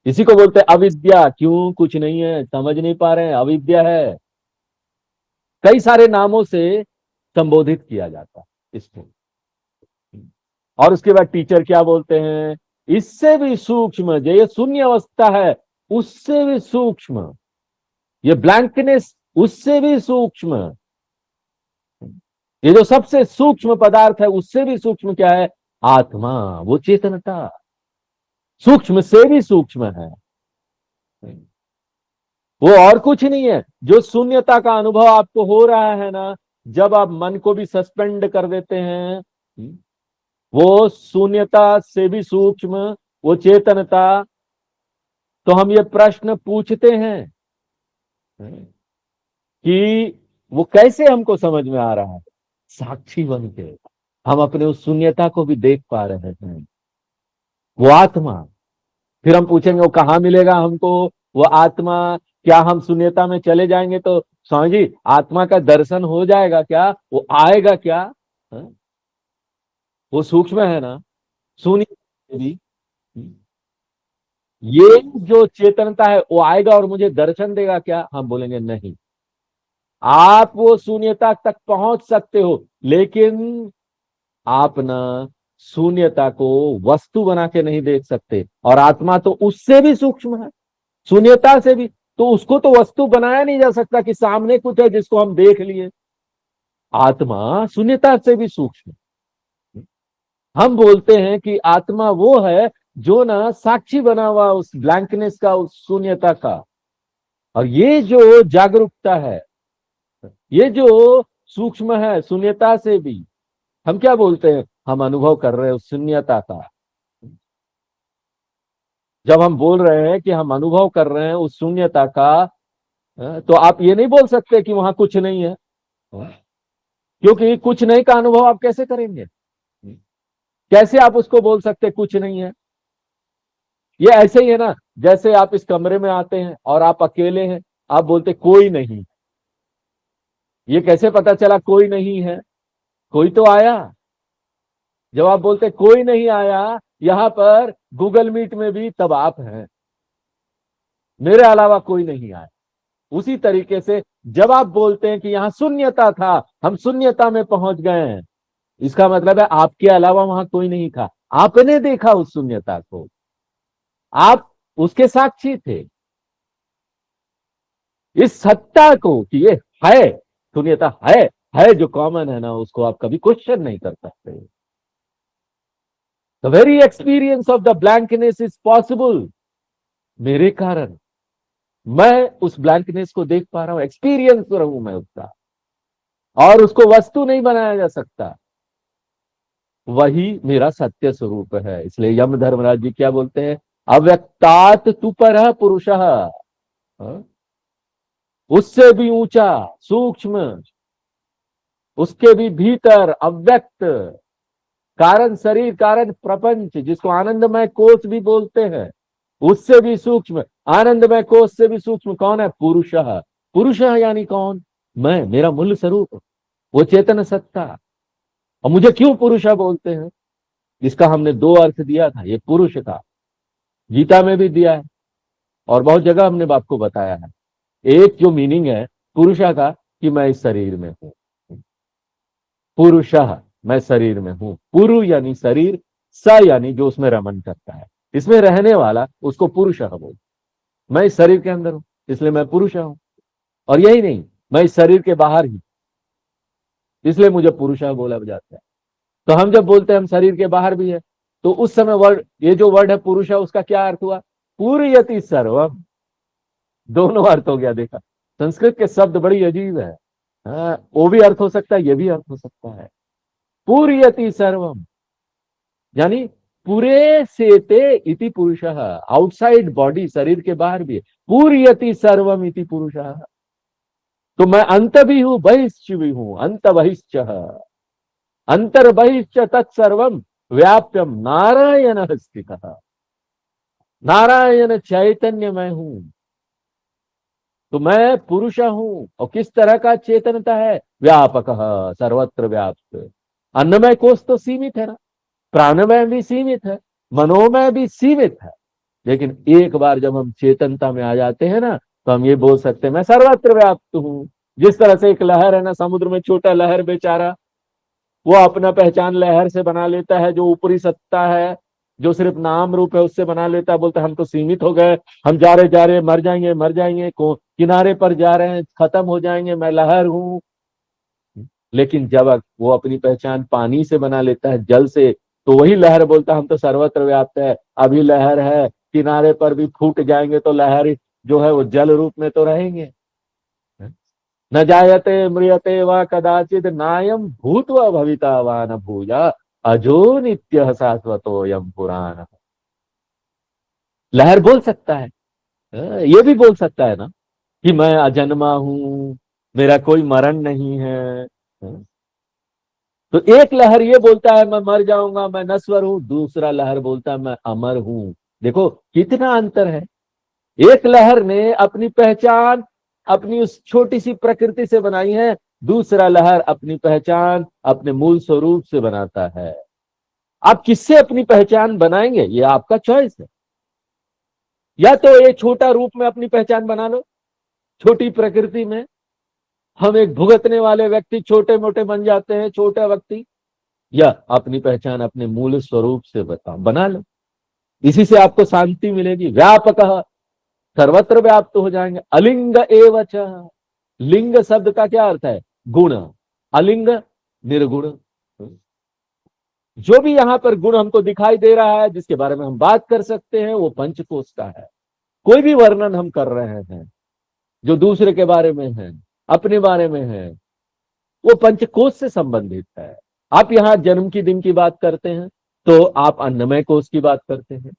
इसी को बोलते हैं अविद्या। क्यों? कुछ नहीं है, समझ नहीं पा रहे हैं, अविद्या है। कई सारे नामों से संबोधित किया जाता है इसको। और उसके बाद टीचर क्या बोलते हैं? इससे भी सूक्ष्म, जो ये शून्य अवस्था है उससे भी सूक्ष्म, ये ब्लैंकनेस उससे भी सूक्ष्म, ये जो सबसे सूक्ष्म पदार्थ है उससे भी सूक्ष्म क्या है? आत्मा, वो चेतनता सूक्ष्म से भी सूक्ष्म है। वो और कुछ नहीं है। जो शून्यता का अनुभव आपको हो रहा है ना, जब आप मन को भी सस्पेंड कर देते हैं, वो शून्यता से भी सूक्ष्म, वो चेतनता। तो हम ये प्रश्न पूछते हैं कि वो कैसे हमको समझ में आ रहा है? साक्षी बन के हम अपने उस शून्यता को भी देख पा रहे हैं, वो आत्मा। फिर हम पूछेंगे वो कहाँ मिलेगा हमको, वो आत्मा? क्या हम शून्यता में चले जाएंगे तो स्वामी जी आत्मा का दर्शन हो जाएगा क्या, वो आएगा क्या? हाँ? वो सूक्ष्म है ना, शून्य भी। ये जो चेतनता है वो आएगा और मुझे दर्शन देगा क्या? हम बोलेंगे नहीं। आप वो शून्यता तक पहुंच सकते हो, लेकिन आप ना शून्यता को वस्तु बना के नहीं देख सकते, और आत्मा तो उससे भी सूक्ष्म है, शून्यता से भी। तो उसको तो वस्तु बनाया नहीं जा सकता कि सामने कुछ है जिसको हम देख लिए। आत्मा शून्यता से भी सूक्ष्म। हम बोलते हैं कि आत्मा वो है जो ना साक्षी बना हुआ उस ब्लैंकनेस का, उस शून्यता का। और ये जो जागरूकता है, ये जो सूक्ष्म है शून्यता से भी, हम क्या बोलते हैं? हम अनुभव कर रहे हैं उस शून्यता का। जब हम बोल रहे हैं कि हम अनुभव कर रहे हैं उस शून्यता का, तो आप ये नहीं बोल सकते कि वहां कुछ नहीं है, क्योंकि कुछ नहीं का अनुभव आप कैसे करेंगे? कैसे आप उसको बोल सकते कुछ नहीं है? ये ऐसे ही है ना, जैसे आप इस कमरे में आते हैं और आप अकेले हैं, आप बोलते कोई नहीं। ये कैसे पता चला कोई नहीं है? कोई तो आया। जब आप बोलते कोई नहीं आया यहां पर गूगल मीट में भी, तब आप हैं, मेरे अलावा कोई नहीं आया। उसी तरीके से जब आप बोलते हैं कि यहां शून्यता था, हम शून्यता में पहुंच गए हैं, इसका मतलब है आपके अलावा वहां कोई नहीं था। आपने देखा उस शून्यता को, आप उसके साक्षी थे। इस सत्ता को कि ये है, शून्यता है जो कॉमन है ना, उसको आप कभी क्वेश्चन नहीं कर सकते। The very experience of the blankness is possible, मेरे कारण मैं उस ब्लैंकनेस को देख पा रहा हूं, एक्सपीरियंस रहूं मैं उसका, और उसको वस्तु नहीं बनाया जा सकता। वही मेरा सत्य स्वरूप है। इसलिए यम धर्मराज जी क्या बोलते हैं? अव्यक्तात तु परः पुरुषः, उससे भी ऊंचा, सूक्ष्म, उसके भी भीतर अव्यक्त, कारण शरीर कारण प्रपंच, जिसको आनंदमय कोष भी बोलते हैं, उससे भी सूक्ष्म, आनंदमय कोष से भी सूक्ष्म कौन है? पुरुषः। पुरुषः यानी कौन? मैं, मेरा मूल स्वरूप, वो चेतन सत्ता। और मुझे क्यों पुरुषः बोलते हैं? इसका हमने दो अर्थ दिया था। ये पुरुष का गीता में भी दिया है और बहुत जगह हमने आपको बताया है। एक जो मीनिंग है पुरुषा का, कि मैं इस शरीर में हूं, पुरुषः, मैं शरीर में हूं। पुरु यानी शरीर, स यानी जो उसमें रमन करता है, इसमें रहने वाला, उसको पुरुषः बोल। मैं इस शरीर के अंदर हूं, इसलिए मैं पुरुष हूं। और यही नहीं, मैं इस शरीर के बाहर ही, इसलिए मुझे पुरुषः बोला जाता है। तो हम जब बोलते हैं हम शरीर के बाहर भी है, तो उस समय वर्ड, ये जो वर्ड है पुरुष है, उसका क्या अर्थ हुआ? पूर्यति सर्वम। दोनों अर्थ हो गया। देखा, संस्कृत के शब्द बड़ी अजीब है। हाँ, वो भी अर्थ हो सकता है, ये भी अर्थ हो सकता है। पूर्यति सर्वम यानी पूरे से ते इति पुरुषः, आउटसाइड बॉडी, शरीर के बाहर भी है। पूर्यति सर्वम इति पुरुषः। तो मैं अंत भी हूं, बहिश्च भी हूं, अंत बहिश्च, अंतर बहिश्च तत्सर्वम व्याप्यम नारायण स्थितः। नारायण चैतन्य मैं हूं। तो मैं पुरुष हूं। और किस तरह का चेतनता है? व्यापक, सर्वत्र व्याप्त। अन्नमय कोष तो सीमित है ना, प्राणमय भी सीमित है, मनोमय भी सीमित है। लेकिन एक बार जब हम चेतनता में आ जाते हैं ना, तो हम ये बोल सकते हैं मैं सर्वत्र व्याप्त हूं। जिस तरह से एक लहर है ना, समुद्र में छोटा लहर बेचारा, वो अपना पहचान लहर से बना लेता है, जो ऊपरी सत्ता है, जो सिर्फ नाम रूप है, उससे बना लेता है। बोलता है हम तो सीमित हो गए, हम जा रहे मर जाएंगे, मर जाएंगे, को किनारे पर जा रहे हैं, खत्म हो जाएंगे, मैं लहर हूं। लेकिन जब वो अपनी पहचान पानी से बना लेता है, जल से, तो वही लहर बोलता हम तो सर्वत्र व्याप्त है। अभी लहर है, किनारे पर भी फूट जाएंगे तो लहर जो है वो जल रूप में तो रहेंगे। न जायते म्रियते वा कदाचित नायम भूत्वा भविता वा न भूया अजो नित्य शाश्वतोयम पुराण। लहर बोल सकता है, ये भी बोल सकता है ना कि मैं अजन्मा हूं, मेरा कोई मरण नहीं है। तो एक लहर ये बोलता है मैं मर जाऊंगा, मैं नश्वर हूं, दूसरा लहर बोलता है मैं अमर हूं। देखो कितना अंतर है। एक लहर ने अपनी पहचान अपनी उस छोटी सी प्रकृति से बनाई है, दूसरा लहर अपनी पहचान अपने मूल स्वरूप से बनाता है। आप किससे अपनी पहचान बनाएंगे ये आपका चॉइस है। या तो ये छोटा रूप में अपनी पहचान बना लो, छोटी प्रकृति में हम एक भुगतने वाले व्यक्ति छोटे मोटे बन जाते हैं, छोटा व्यक्ति। या अपनी पहचान अपने मूल स्वरूप से बना लो, इसी से आपको शांति मिलेगी। व्यापक सर्वत्र व्याप्त हो जाएंगे। अलिंग एवच, लिंग शब्द का क्या अर्थ है? गुण। अलिंग निर्गुण। जो भी यहां पर गुण हमको दिखाई दे रहा है, जिसके बारे में हम बात कर सकते हैं, वो पंचकोश का है। कोई भी वर्णन हम कर रहे हैं जो दूसरे के बारे में है, अपने बारे में है, वो पंचकोश से संबंधित है। आप यहां जन्म की दिन की बात करते हैं तो आप अन्नमय कोश की बात करते हैं।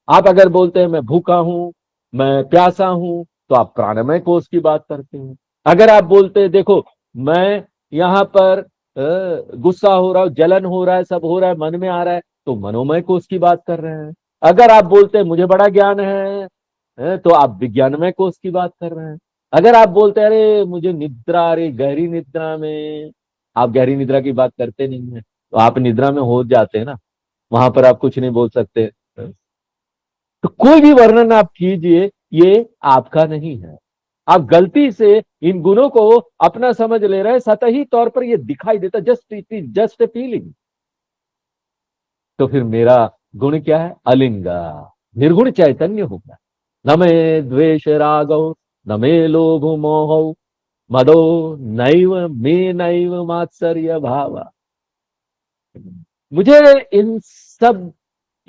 आप अगर बोलते हैं मैं भूखा हूं, मैं प्यासा हूं, तो आप प्राणमय कोश की बात करते हैं। अगर आप बोलते हैं देखो मैं यहां पर गुस्सा हो रहा हूं, जलन हो रहा है, सब हो रहा है, मन में आ रहा है, तो मनोमय कोश की बात कर रहे हैं। अगर आप बोलते हैं मुझे बड़ा ज्ञान है, तो आप विज्ञानमय कोश की बात कर रहे हैं। अगर आप बोलते हैं अरे मुझे निद्रा, अरे गहरी निद्रा में, आप गहरी निद्रा की बात करते नहीं है, तो आप निद्रा में हो जाते हैं ना, वहां पर आप कुछ नहीं बोल सकते। तो कोई भी वर्णन आप कीजिए, ये आपका नहीं है। आप गलती से इन गुणों को अपना समझ ले रहे हैं, सतही तौर पर ये दिखाई देता, just it is just a feeling. तो फिर मेरा गुण क्या है? अलिंगा, निर्गुण चैतन्य होगा। न मे द्वेष रागौ, न मे लोभ मोह, मदो नैव मे नैव मात्सर्य भाव। मुझे इन सब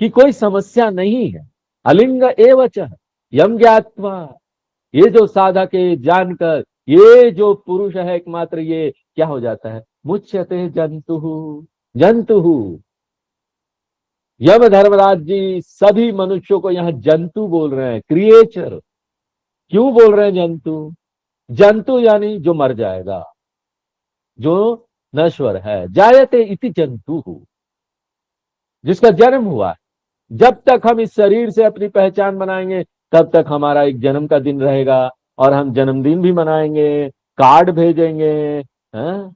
की कोई समस्या नहीं है। अलिंग एवच यम ज्ञात्वा, ये जो साधक है जानकर, ये जो पुरुष है एकमात्र, ये क्या हो जाता है? मुच्यते जंतु, जंतु। यम धर्मराज जी सभी मनुष्यों को यहां जंतु बोल रहे हैं, क्रिएचर। क्यों बोल रहे हैं जंतु? जंतु यानी जो मर जाएगा, जो नश्वर है। जायते इति जंतु, जिसका जन्म हुआ। जब तक हम इस शरीर से अपनी पहचान बनाएंगे, तब तक हमारा एक जन्म का दिन रहेगा, और हम जन्मदिन भी मनाएंगे, कार्ड भेजेंगे, हैं?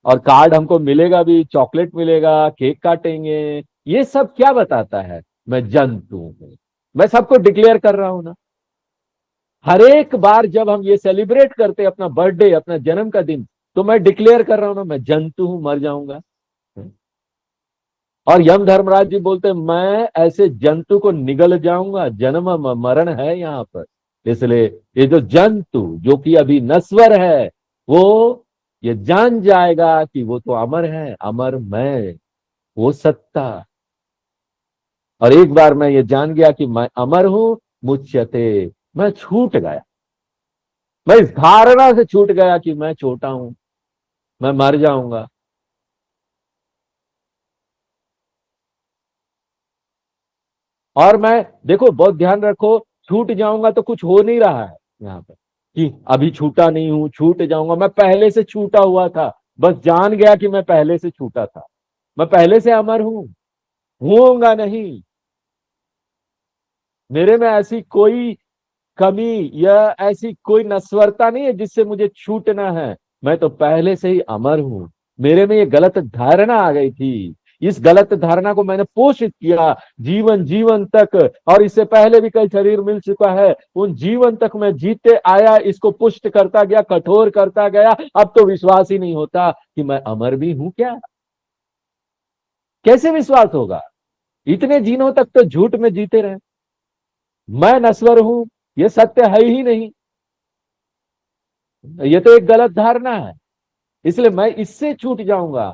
और कार्ड हमको मिलेगा भी, चॉकलेट मिलेगा, केक काटेंगे। ये सब क्या बताता है? मैं जंतु हूं। मैं सबको डिक्लेयर कर रहा हूं ना। हर एक बार जब हम ये सेलिब्रेट करते हैं अपना बर्थडे, अपना जन्म का दिन, तो मैं डिक्लेयर कर रहा हूं ना, मैं जंतु हूं, मर जाऊंगा। और यम धर्मराज जी बोलते हैं मैं ऐसे जंतु को निगल जाऊंगा, जन्म मरण है यहाँ पर। इसलिए ये जो जंतु जो कि अभी नश्वर है, वो ये जान जाएगा कि वो तो अमर है, अमर मैं, वो सत्ता। और एक बार मैं ये जान गया कि मैं अमर हूं, मुच्यते, मैं छूट गया। मैं इस धारणा से छूट गया कि मैं छोटा हूं, मैं मर जाऊंगा। और मैं, देखो बहुत ध्यान रखो, छूट जाऊंगा तो कुछ हो नहीं रहा है यहाँ पर कि अभी छूटा नहीं हूं, छूट जाऊंगा। मैं पहले से छूटा हुआ था, बस जान गया कि मैं पहले से छूटा था। मैं पहले से अमर हूं, होऊंगा नहीं। मेरे में ऐसी कोई कमी या ऐसी कोई नश्वरता नहीं है जिससे मुझे छूटना है। मैं तो पहले से ही अमर हूं। मेरे में ये गलत धारणा आ गई थी, इस गलत धारणा को मैंने पोषित किया जीवन जीवन तक, और इससे पहले भी कई शरीर मिल चुका है, उन जीवन तक मैं जीते आया, इसको पुष्ट करता गया, कठोर करता गया। अब तो विश्वास ही नहीं होता कि मैं अमर भी हूं क्या। कैसे विश्वास होगा? इतने जीनों तक तो झूठ में जीते रहे। मैं नश्वर हूं ये सत्य है ही नहीं, ये तो एक गलत धारणा है। इसलिए मैं इससे छूट जाऊंगा।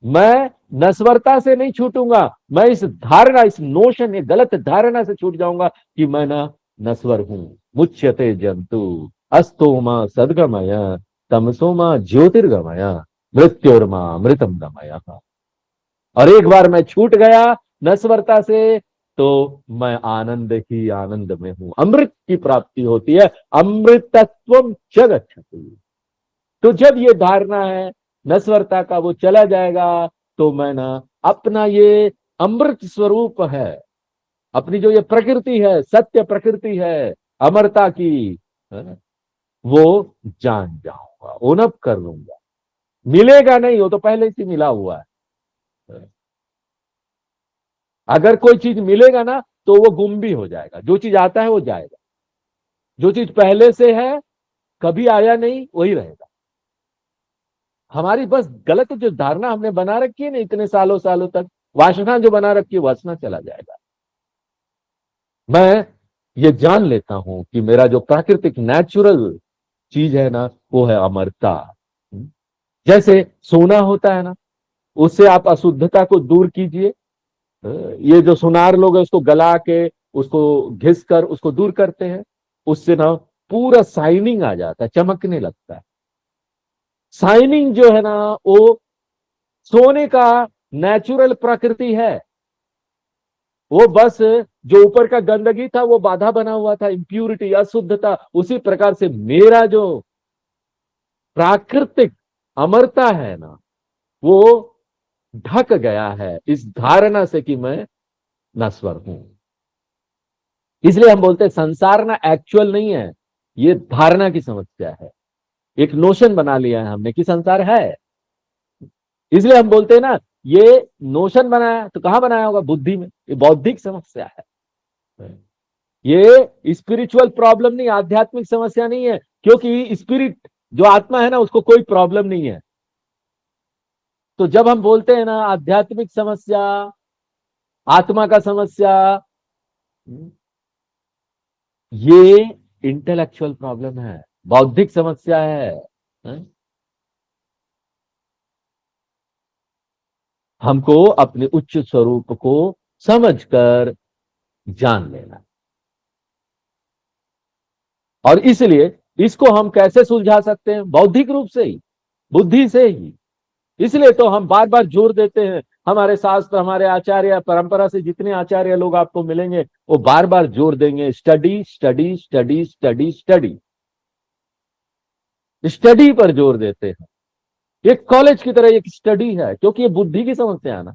मैं नश्वरता से नहीं छूटूंगा, मैं इस धारणा, इस नोशन, ये गलत धारणा से छूट जाऊंगा कि मैं ना नश्वर हूं। मुच्यते जंतु अस्तोमा सदगमय तमसोमा ज्योतिर्गमय मृत्योर्मा मृतम गमय। और एक बार मैं छूट गया नश्वरता से तो मैं आनंद ही आनंद में हूं, अमृत की प्राप्ति होती है। अमृतत्वम च गच्छति। तो जब ये धारणा है नश्वरता का वो चला जाएगा, तो मैं ना अपना ये अमृत स्वरूप है, अपनी जो ये प्रकृति है, सत्य प्रकृति है अमरता की, है ना, वो जान जाऊंगा, ओनअप कर लूंगा। मिलेगा नहीं, वो तो पहले से मिला हुआ है। अगर कोई चीज मिलेगा ना तो वो गुम भी हो जाएगा, जो चीज आता है वो जाएगा, जो चीज पहले से है कभी आया नहीं वही रहेगा। हमारी बस गलत जो धारणा हमने बना रखी है ना इतने सालों सालों तक, वासना जो बना रखी है, वासना चला जाएगा। मैं ये जान लेता हूं कि मेरा जो प्राकृतिक नेचुरल चीज है ना वो है अमरता। जैसे सोना होता है ना, उससे आप अशुद्धता को दूर कीजिए। ये जो सुनार लोग है उसको गला के, उसको घिस कर उसको दूर करते हैं, उससे ना पूरा शाइनिंग आ जाता है, चमकने लगता है। शाइनिंग जो है ना वो सोने का नेचुरल प्रकृति है। वो बस जो ऊपर का गंदगी था वो बाधा बना हुआ था, इंप्यूरिटी, अशुद्धता। उसी प्रकार से मेरा जो प्राकृतिक अमरता है ना वो ढक गया है इस धारणा से कि मैं नश्वर हूं। इसलिए हम बोलते हैं संसार ना एक्चुअल नहीं है, ये धारणा की समस्या है। एक नोशन बना लिया है हमने कि संसार है। इसलिए हम बोलते हैं ना ये नोशन बनाया तो कहां बनाया होगा? बुद्धि में। ये बौद्धिक समस्या है, ये स्पिरिचुअल प्रॉब्लम नहीं, आध्यात्मिक समस्या नहीं है। क्योंकि स्पिरिट जो आत्मा है ना उसको कोई प्रॉब्लम नहीं है। तो जब हम बोलते हैं ना आध्यात्मिक समस्या, आत्मा का समस्या, ये इंटेलेक्चुअल प्रॉब्लम है, बौद्धिक समस्या है? हमको अपने उच्च स्वरूप को समझकर जान लेना। और इसलिए इसको हम कैसे सुलझा सकते हैं? बौद्धिक रूप से ही, बुद्धि से ही। इसलिए तो हम बार बार जोर देते हैं, हमारे शास्त्र, हमारे आचार्य, परंपरा से जितने आचार्य लोग आपको मिलेंगे वो बार बार जोर देंगे, study study study study study. Study पर जोर देते हैं। एक कॉलेज की तरह एक स्टडी है, क्योंकि ये बुद्धि की समस्या है ना।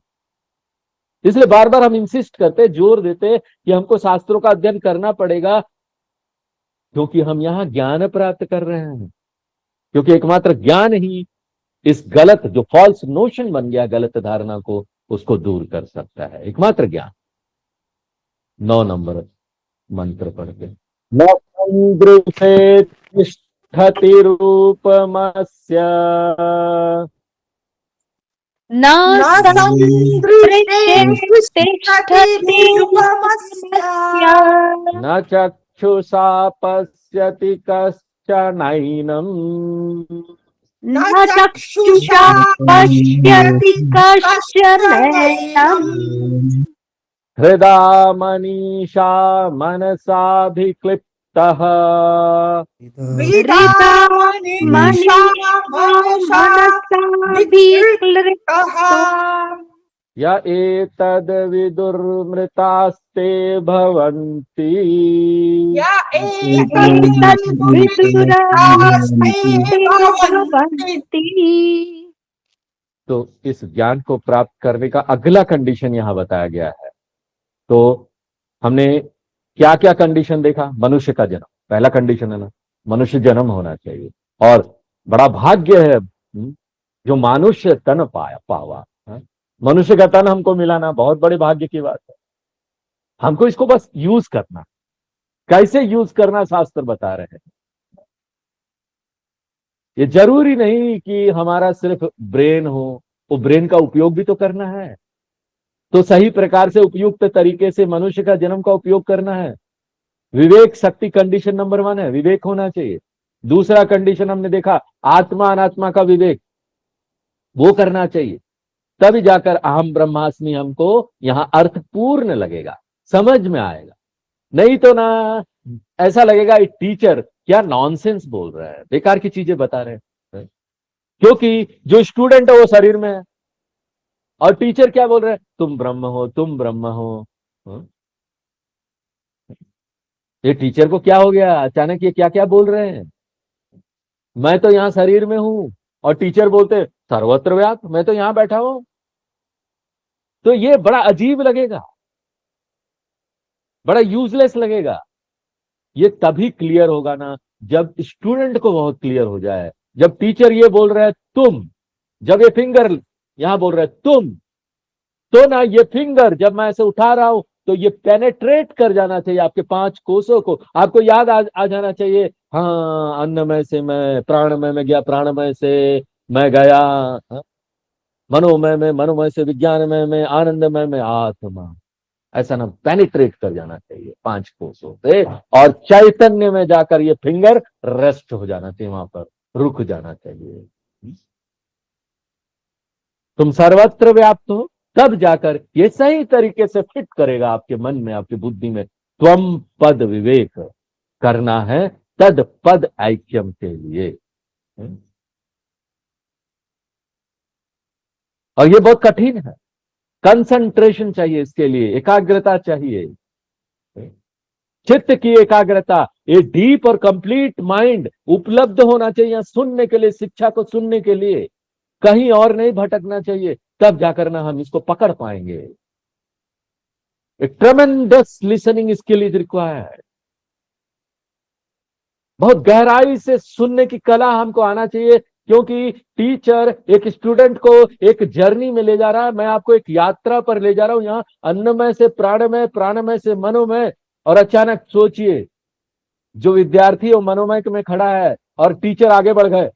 इसलिए बार बार हम इंसिस्ट करते, जोर देते कि हमको शास्त्रों का अध्ययन करना पड़ेगा, क्योंकि हम यहां ज्ञान प्राप्त कर रहे हैं। क्योंकि एकमात्र ज्ञान ही इस गलत जो फॉल्स नोशन बन गया, गलत धारणा को, उसको दूर कर सकता है, एकमात्र ज्ञान। 9 नंबर मंत्र पढ़ के, न संदृशे तिष्ठति रूपमस्य न सन्दृशे तिष्ठति रूपमस्य न चक्षुषा पश्यति कश्चनैनम् न चक्षुषा पश्यति कश्चनैनम् हृदा मनीषा मनसाभिक्लिप्तः हृदा मनीषा मनसाभिक्लिप्तः य एतद् विदुर्मृतास्ते भवन्ति तो इस ज्ञान को प्राप्त करने का अगला कंडीशन यहां बताया गया है। तो हमने क्या क्या कंडीशन देखा? मनुष्य का जन्म पहला कंडीशन है ना, मनुष्य जन्म होना चाहिए। और बड़ा भाग्य है जो मनुष्य तन पावा। मनुष्य का तन हमको मिला ना, बहुत बड़े भाग्य की बात है। हमको इसको बस यूज करना, कैसे यूज करना शास्त्र बता रहे हैं। ये जरूरी नहीं कि हमारा सिर्फ ब्रेन हो, वो ब्रेन का उपयोग भी तो करना है। तो सही प्रकार से उपयुक्त तरीके से मनुष्य का जन्म का उपयोग करना है। विवेक शक्ति कंडीशन नंबर 1 है, विवेक होना चाहिए। दूसरा कंडीशन हमने देखा आत्मा अनात्मा का विवेक, वो करना चाहिए। तभी जाकर अहम ब्रह्मास्मि हमको यहाँ अर्थपूर्ण लगेगा, समझ में आएगा। नहीं तो ना ऐसा लगेगा ये टीचर क्या नॉनसेंस बोल रहा है, बेकार की चीजें बता रहे हैं। क्योंकि जो स्टूडेंट है वो शरीर में है और टीचर क्या बोल रहे हैं, तुम ब्रह्म हो, तुम ब्रह्म हो। हाँ? ये टीचर को क्या हो गया अचानक, ये क्या क्या बोल रहे हैं। मैं तो यहाँ शरीर में हूं और टीचर बोलते सर्वत्र व्याप्त, मैं तो यहाँ बैठा हूं। तो ये बड़ा अजीब लगेगा, बड़ा यूजलेस लगेगा। ये तभी क्लियर होगा ना जब स्टूडेंट को बहुत क्लियर हो जाए। जब टीचर ये बोल रहा है तुम, जब ये फिंगर यहां बोल रहा है तुम, तो ना ये फिंगर जब मैं ऐसे उठा रहा हूं तो ये पेनेट्रेट कर जाना चाहिए आपके 5 कोषों को। आपको याद आ जाना चाहिए, हाँ अन्नमय से मैं प्राणमय में गया, प्राणमय से मैं गया, हाँ? मनोमय में, मनोमय से विज्ञानमय में, आनंदमय में आत्मा। ऐसा ना पेनिट्रेट कर जाना चाहिए 5 कोषों से और चैतन्य में जाकर ये फिंगर रेस्ट हो जाना चाहिए, वहां पर रुक जाना चाहिए। तुम सर्वत्र व्याप्त हो, तब जाकर ये सही तरीके से फिट करेगा आपके मन में, आपकी बुद्धि में। त्वम पद विवेक करना है तद पद ऐक्यम के लिए। और ये बहुत कठिन है, कंसंट्रेशन चाहिए इसके लिए, एकाग्रता चाहिए, चित्त की एकाग्रता। ये डीप और कंप्लीट माइंड उपलब्ध होना चाहिए सुनने के लिए, शिक्षा को सुनने के लिए, कहीं और नहीं भटकना चाहिए। तब जाकर ना हम इसको पकड़ पाएंगे। एक ट्रेमेंडस लिसनिंग स्किल इज रिक्वायर्ड। बहुत गहराई से सुनने की कला हमको आना चाहिए, क्योंकि टीचर एक स्टूडेंट को एक जर्नी में ले जा रहा है। मैं आपको एक यात्रा पर ले जा रहा हूं, यहाँ अन्नमय से प्राणमय, प्राणमय से मनोमय। और अचानक सोचिए, जो विद्यार्थी वो मनोमय में खड़ा है और टीचर आगे बढ़ गए।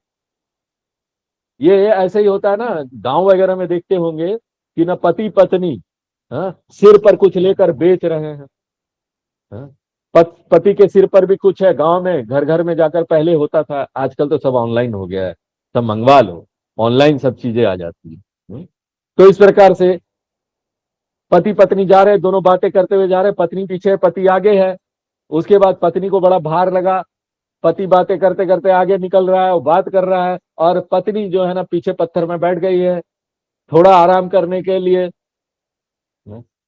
ये ऐसे ही होता है ना, गांव वगैरह में देखते होंगे कि ना पति पत्नी सिर पर कुछ लेकर बेच रहे हैं। पति के सिर पर भी कुछ है, गांव में घर घर में जाकर पहले होता था, आजकल तो सब ऑनलाइन हो गया है, सब मंगवा लो, ऑनलाइन सब चीजें आ जाती है। तो इस प्रकार से पति पत्नी जा रहे, दोनों बातें करते हुए जा रहे, पत्नी पीछे है, पति आगे है। उसके बाद पत्नी को बड़ा भार लगा, पति बातें करते करते आगे निकल रहा है, वो बात कर रहा है और पत्नी जो है ना पीछे पत्थर में बैठ गई है थोड़ा आराम करने के लिए।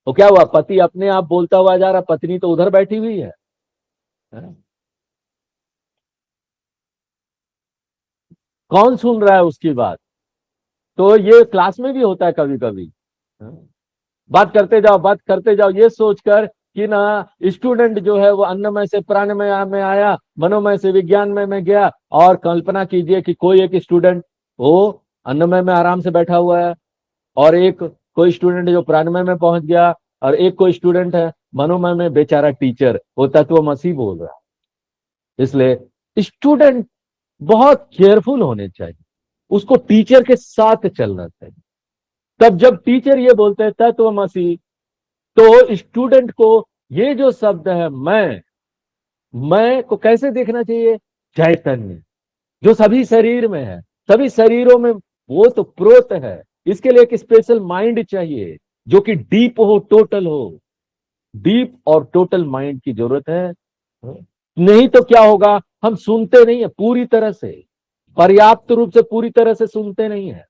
तो क्या हुआ, पति अपने आप बोलता हुआ जा रहा, पत्नी तो उधर बैठी हुई है। कौन सुन रहा है उसकी बात। तो ये क्लास में भी होता है कभी कभी, बात करते जाओ, बात करते जाओ, ये सोचकर कि ना स्टूडेंट जो है वो अन्नमय से प्राणमय में आया, मनोमय से विज्ञानमय में गया। और कल्पना कीजिए कि कोई एक स्टूडेंट वो अन्नमय में आराम से बैठा हुआ है और एक कोई स्टूडेंट जो प्राणमय में पहुंच गया और एक कोई स्टूडेंट है मनोमय में, बेचारा टीचर वो तत्वमसी बोल रहा है। इसलिए स्टूडेंट बहुत केयरफुल होने चाहिए, उसको टीचर के साथ चलना चाहिए। तब जब टीचर ये बोलते हैं तत्वमसी, तो स्टूडेंट को ये जो शब्द है मैं को कैसे देखना चाहिए, चैतन्य जो सभी शरीर में है, सभी शरीरों में वो तो प्रोत है। इसके लिए एक स्पेशल माइंड चाहिए जो कि डीप हो, टोटल हो। डीप और टोटल माइंड की जरूरत है। नहीं तो क्या होगा, हम सुनते नहीं है पूरी तरह से, पर्याप्त रूप से पूरी तरह से सुनते नहीं है।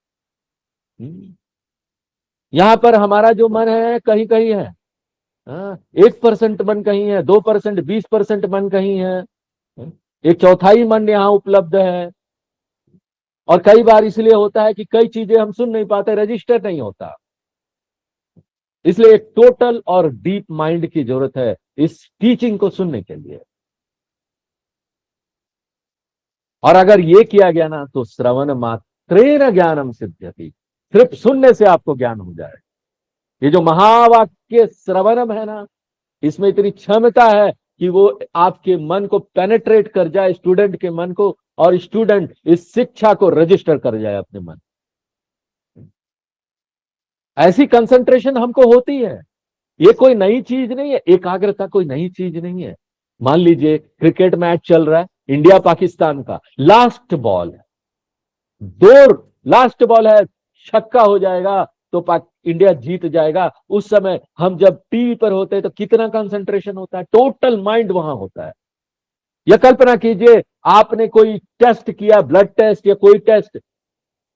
यहां पर हमारा जो मन है कहीं कहीं है, 1% मन कहीं है, 2%, 20% मन कहीं है, एक चौथाई मन यहाँ उपलब्ध है। और कई बार इसलिए होता है कि कई चीजें हम सुन नहीं पाते, रजिस्टर नहीं होता। इसलिए एक टोटल और डीप माइंड की जरूरत है इस टीचिंग को सुनने के लिए। और अगर ये किया गया ना तो श्रवण मात्रेण ज्ञानम सिद्ध्यति, सिर्फ सुनने से आपको ज्ञान हो जाए। ये जो महावाक्य श्रवणम है ना, इसमें इतनी क्षमता है कि वो आपके मन को पेनेट्रेट कर जाए, स्टूडेंट के मन को, और स्टूडेंट इस शिक्षा को रजिस्टर कर जाए अपने मन। ऐसी कंसंट्रेशन हमको होती है। ये कोई नई चीज नहीं है, एकाग्रता कोई नई चीज नहीं है। मान लीजिए क्रिकेट मैच चल रहा है इंडिया पाकिस्तान का, लास्ट बॉल है, लास्ट बॉल है, छक्का हो जाएगा तो इंडिया जीत जाएगा। उस समय हम जब टीवी पर होते हैं तो कितना कंसंट्रेशन होता है, टोटल माइंड वहां होता है। या कल्पना कीजिए आपने कोई टेस्ट किया, ब्लड टेस्ट या कोई टेस्ट,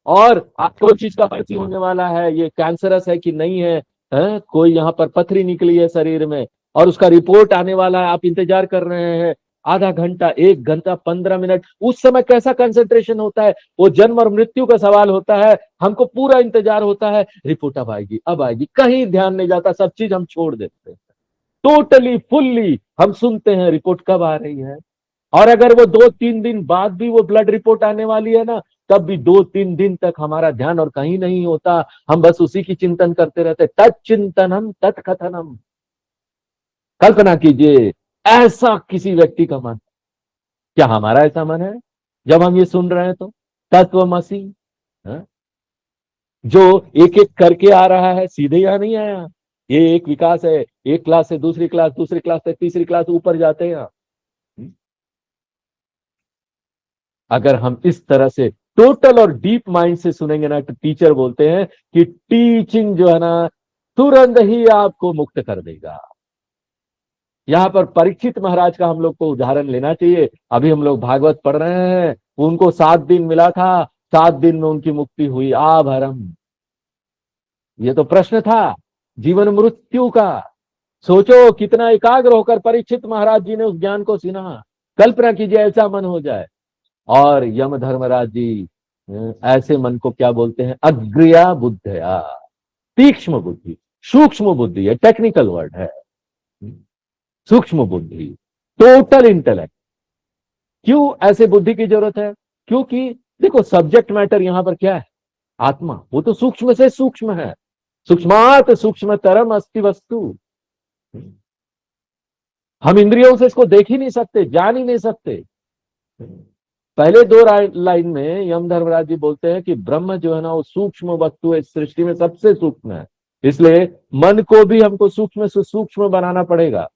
और कोई चीज का पता होने वाला है, ये कैंसरस है कि नहीं है, कोई यहाँ पर पथरी निकली है शरीर में, और उसका रिपोर्ट आने वाला है, आप इंतजार कर रहे हैं आधा घंटा, 1 घंटा, 15 मिनट। उस समय कैसा कंसंट्रेशन होता है, वो जन्म और मृत्यु का सवाल होता है, हमको पूरा इंतजार होता है, रिपोर्ट अब आएगी अब आएगी, कहीं ध्यान नहीं जाता, सब चीज हम छोड़ देते हैं, टोटली फुल्ली हम सुनते हैं रिपोर्ट कब आ रही है। और अगर वो 2-3 दिन बाद भी वो ब्लड रिपोर्ट आने वाली है ना, तब भी 2-3 दिन तक हमारा ध्यान और कहीं नहीं होता, हम बस उसी की चिंतन करते रहते, तत्चिंतनम तत्कथनम। कल्पना कीजिए ऐसा किसी व्यक्ति का मन, क्या हमारा ऐसा मन है जब हम ये सुन रहे हैं तो? तत्वमसी, हाँ? जो एक एक करके आ रहा है, सीधे यहां नहीं आया, ये एक विकास है, एक क्लास से दूसरी क्लास, दूसरी क्लास से तीसरी क्लास, ऊपर जाते हैं। अगर हम इस तरह से टोटल और डीप माइंड से सुनेंगे ना, तो टीचर बोलते हैं कि टीचिंग जो है ना तुरंत ही आपको मुक्त कर देगा। यहां पर परीक्षित महाराज का हम लोग को उदाहरण लेना चाहिए। अभी हम लोग भागवत पढ़ रहे हैं, उनको 7 दिन मिला था, 7 दिन में उनकी मुक्ति हुई, आभरम। ये तो प्रश्न था जीवन मृत्यु का। सोचो कितना एकाग्र होकर परीक्षित महाराज जी ने उस ज्ञान को सुना। कल्पना कीजिए ऐसा मन हो जाए। और यम धर्मराज जी ऐसे मन को क्या बोलते हैं? अग्रया बुद्धया, तीक्ष्ण बुद्धि, सूक्ष्म बुद्धि है, टेक्निकल वर्ड है, सूक्ष्म बुद्धि, टोटल इंटेलेक्ट। क्यों ऐसे बुद्धि की जरूरत है? क्योंकि देखो सब्जेक्ट मैटर यहां पर क्या है? आत्मा, वो तो सूक्ष्म से सूक्ष्म है, सूक्ष्मात सूक्ष्मतरम अस्ति वस्तु। हम इंद्रियों से इसको देख ही नहीं सकते, जान ही नहीं सकते। पहले 2 लाइन में यम धर्मराज जी बोलते हैं कि ब्रह्म जो है ना वो सूक्ष्म वस्तु है, सृष्टि में सबसे सूक्ष्म है, इसलिए मन को भी हमको सूक्ष्म से सूक्ष्म बनाना पड़ेगा।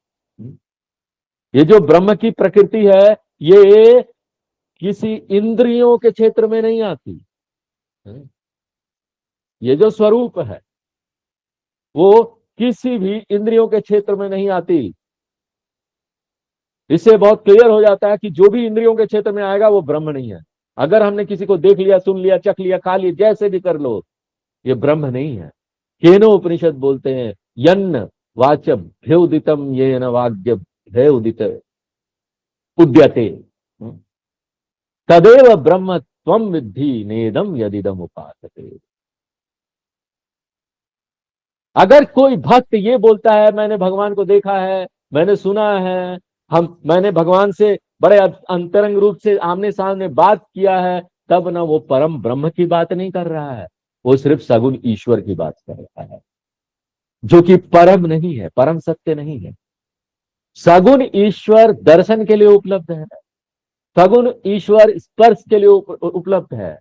ये जो ब्रह्म की प्रकृति है, ये किसी इंद्रियों के क्षेत्र में नहीं आती। ये जो स्वरूप है वो किसी भी इंद्रियों के क्षेत्र में नहीं आती। इससे बहुत क्लियर हो जाता है कि जो भी इंद्रियों के क्षेत्र में आएगा वो ब्रह्म नहीं है। अगर हमने किसी को देख लिया, सुन लिया, चख लिया, खा लिया, जैसे भी कर लो, ये ब्रह्म नहीं है। केनो उपनिषद बोलते हैं यन्न वाचम भ्योदितम ये न वाग्य भय उदित उद्यते तदेव ब्रह्म त्वम विद्धि नेदम यदिदम उपासते। अगर कोई भक्त ये बोलता है मैंने भगवान को देखा है, मैंने सुना है, मैंने भगवान से बड़े अंतरंग रूप से आमने सामने बात किया है, तब ना वो परम ब्रह्म की बात नहीं कर रहा है, वो सिर्फ सगुण ईश्वर की बात कर रहा है, जो कि परम नहीं है, परम सत्य नहीं है। सगुण ईश्वर दर्शन के लिए उपलब्ध है, सगुण ईश्वर स्पर्श के लिए उपलब्ध है,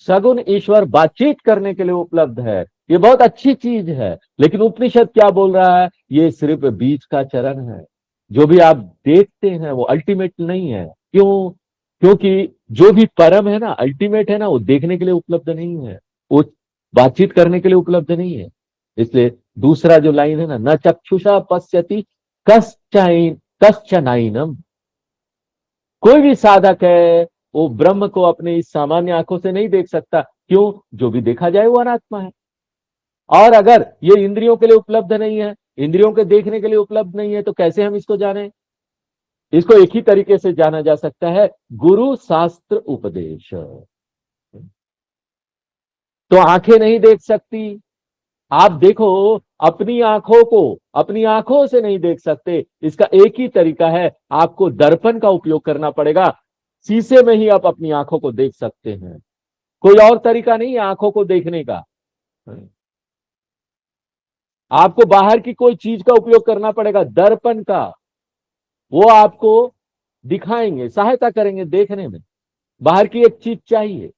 सगुण ईश्वर बातचीत करने के लिए उपलब्ध है। ये बहुत अच्छी चीज है, लेकिन उपनिषद क्या बोल रहा है? ये सिर्फ बीच का चरण है। जो भी आप देखते हैं वो अल्टीमेट नहीं है। क्यों? क्योंकि जो भी परम है ना, अल्टीमेट है ना, वो देखने के लिए उपलब्ध नहीं है, वो बातचीत करने के लिए उपलब्ध नहीं है। इसलिए दूसरा जो लाइन है ना, न चक्षुषा पश्यति कश्चनाइनम, कोई भी साधक है वो ब्रह्म को अपने इस सामान्य आंखों से नहीं देख सकता। क्यों? जो भी देखा जाए वो अनात्मा है। और अगर ये इंद्रियों के लिए उपलब्ध नहीं है, इंद्रियों के देखने के लिए उपलब्ध नहीं है, तो कैसे हम इसको जाने? इसको एक ही तरीके से जाना जा सकता है, गुरु शास्त्र उपदेश। तो आंखें नहीं देख सकती, आप देखो अपनी आंखों को अपनी आंखों से नहीं देख सकते, इसका एक ही तरीका है, आपको दर्पण का उपयोग करना पड़ेगा। शीशे में ही आप अपनी आंखों को देख सकते हैं, कोई और तरीका नहीं है आंखों को देखने का। आपको बाहर की कोई चीज का उपयोग करना पड़ेगा, दर्पण का, वो आपको दिखाएंगे, सहायता करेंगे देखने में। बाहर की एक चीज चाहिए,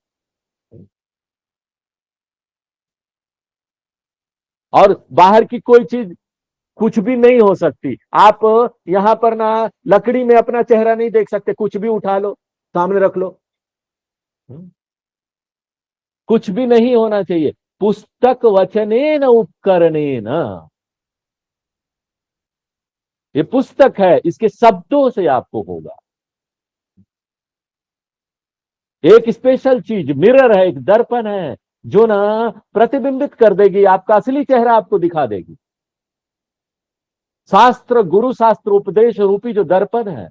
और बाहर की कोई चीज कुछ भी नहीं हो सकती। आप यहां पर ना लकड़ी में अपना चेहरा नहीं देख सकते, कुछ भी उठा लो सामने रख लो, कुछ भी नहीं होना चाहिए। पुस्तक वचनेन उपकरणेन। ये पुस्तक है, इसके शब्दों से आपको होगा। एक स्पेशल चीज मिरर है, एक दर्पण है, जो ना प्रतिबिंबित कर देगी, आपका असली चेहरा आपको दिखा देगी। शास्त्र, गुरु शास्त्र उपदेश रूपी जो दर्पण है,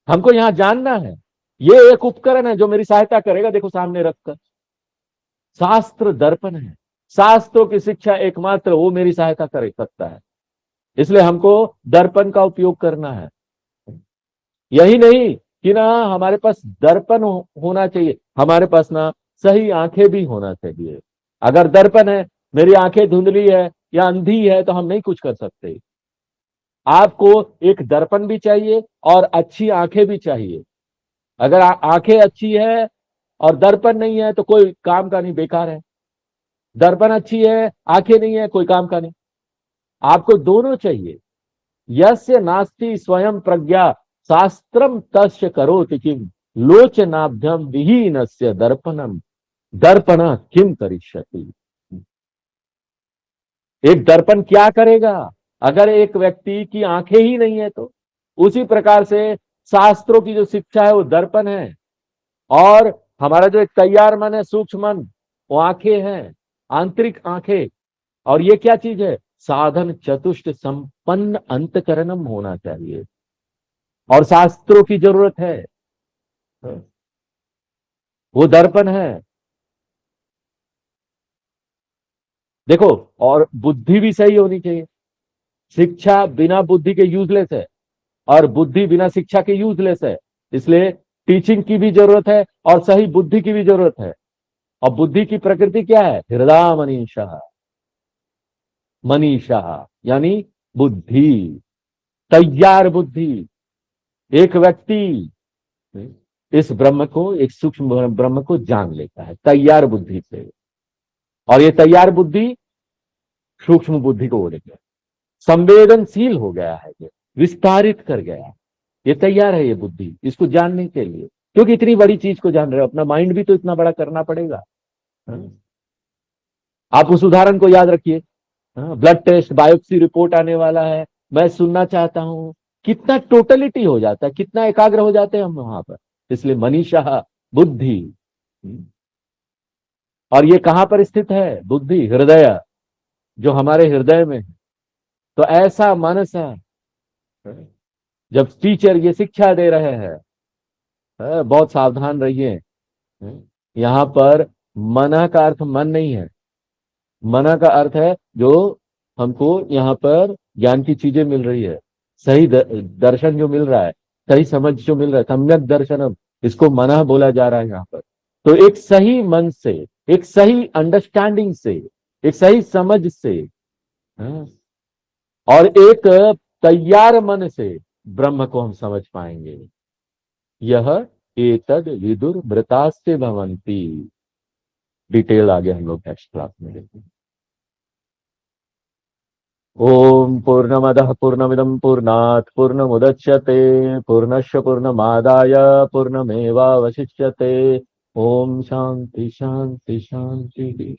हमको यहां जानना है। ये एक उपकरण है जो मेरी सहायता करेगा, देखो सामने रखकर। शास्त्र दर्पण है, शास्त्रों की शिक्षा एकमात्र वो मेरी सहायता कर सकता है, इसलिए हमको दर्पण का उपयोग करना है। यही नहीं कि ना हमारे पास दर्पण होना चाहिए, हमारे पास ना सही आंखें भी होना चाहिए। अगर दर्पण है, मेरी आंखें धुंधली है या अंधी है, तो हम नहीं कुछ कर सकते। आपको एक दर्पण भी चाहिए और अच्छी आंखें भी चाहिए। अगर आंखें अच्छी है और दर्पण नहीं है तो कोई काम का नहीं, बेकार है। दर्पण अच्छी है, आंखें नहीं है, कोई काम का नहीं। आपको दोनों चाहिए। यस्य नास्ति स्वयं प्रज्ञा शास्त्रम तस्य करोति किम लोचनाभ्यम विहीनस्य दर्पणम दर्पण किम करिष्यति। एक दर्पण क्या करेगा अगर एक व्यक्ति की आंखें ही नहीं है तो? उसी प्रकार से शास्त्रों की जो शिक्षा है वो दर्पण है, और हमारा जो एक तैयार मन है, सूक्ष्म मन, वो आंखें हैं, आंतरिक आंखें। और ये क्या चीज है? साधन चतुष्ट संपन्न अंतकरणम होना चाहिए, और शास्त्रों की जरूरत है, वो दर्पण है। देखो, और बुद्धि भी सही होनी चाहिए। शिक्षा बिना बुद्धि के यूजलेस है, और बुद्धि बिना शिक्षा के यूजलेस है। इसलिए टीचिंग की भी जरूरत है और सही बुद्धि की भी जरूरत है। और बुद्धि की प्रकृति क्या है? हृदय मनीषा, मनीषा यानी बुद्धि, तैयार बुद्धि। एक व्यक्ति इस ब्रह्म को, एक सूक्ष्म ब्रह्म को जान लेता है तैयार बुद्धि से, और ये तैयार बुद्धि सूक्ष्म बुद्धि को लेकर संवेदनशील हो गया है, ये विस्तारित कर गया है, ये तैयार है ये बुद्धि इसको जानने के लिए। क्योंकि इतनी बड़ी चीज को जान रहे हो, अपना माइंड भी तो इतना बड़ा करना पड़ेगा। आप उस उदाहरण को याद रखिए। ब्लड टेस्ट, बायोप्सी रिपोर्ट आने वाला है, मैं सुनना चाहता हूं, कितना टोटलिटी हो जाता है, कितना एकाग्र हो जाते हैं हम वहां पर। इसलिए मनीषा बुद्धि, और ये कहां पर स्थित है? बुद्धि, हृदय, जो हमारे हृदय में है। तो ऐसा मनस है, जब टीचर ये शिक्षा दे रहे हैं, बहुत सावधान रहिए। यहां पर मना का अर्थ मन नहीं है। मना का अर्थ है जो हमको यहाँ पर ज्ञान की चीजें मिल रही है, सही दर्शन जो मिल रहा है, सही समझ जो मिल रहा है, सम्यक दर्शनम, इसको मना बोला जा रहा है यहाँ पर। तो एक सही मन से, एक सही अंडरस्टैंडिंग से, एक सही समझ से, और एक तैयार मन से ब्रह्म को हम समझ पाएंगे। यह एतद विदुर मृतास्ते भवंती। डिटेल आगे हम लोग नेक्स्ट क्लास में देखेंगे। ओम पूर्णमदः पूर्णमिदं पूर्णात् पूर्णमुदच्यते पूर्णस्य पूर्णमादाय पूर्णमेवावशिष्यते। ओम शांति शांति शांति।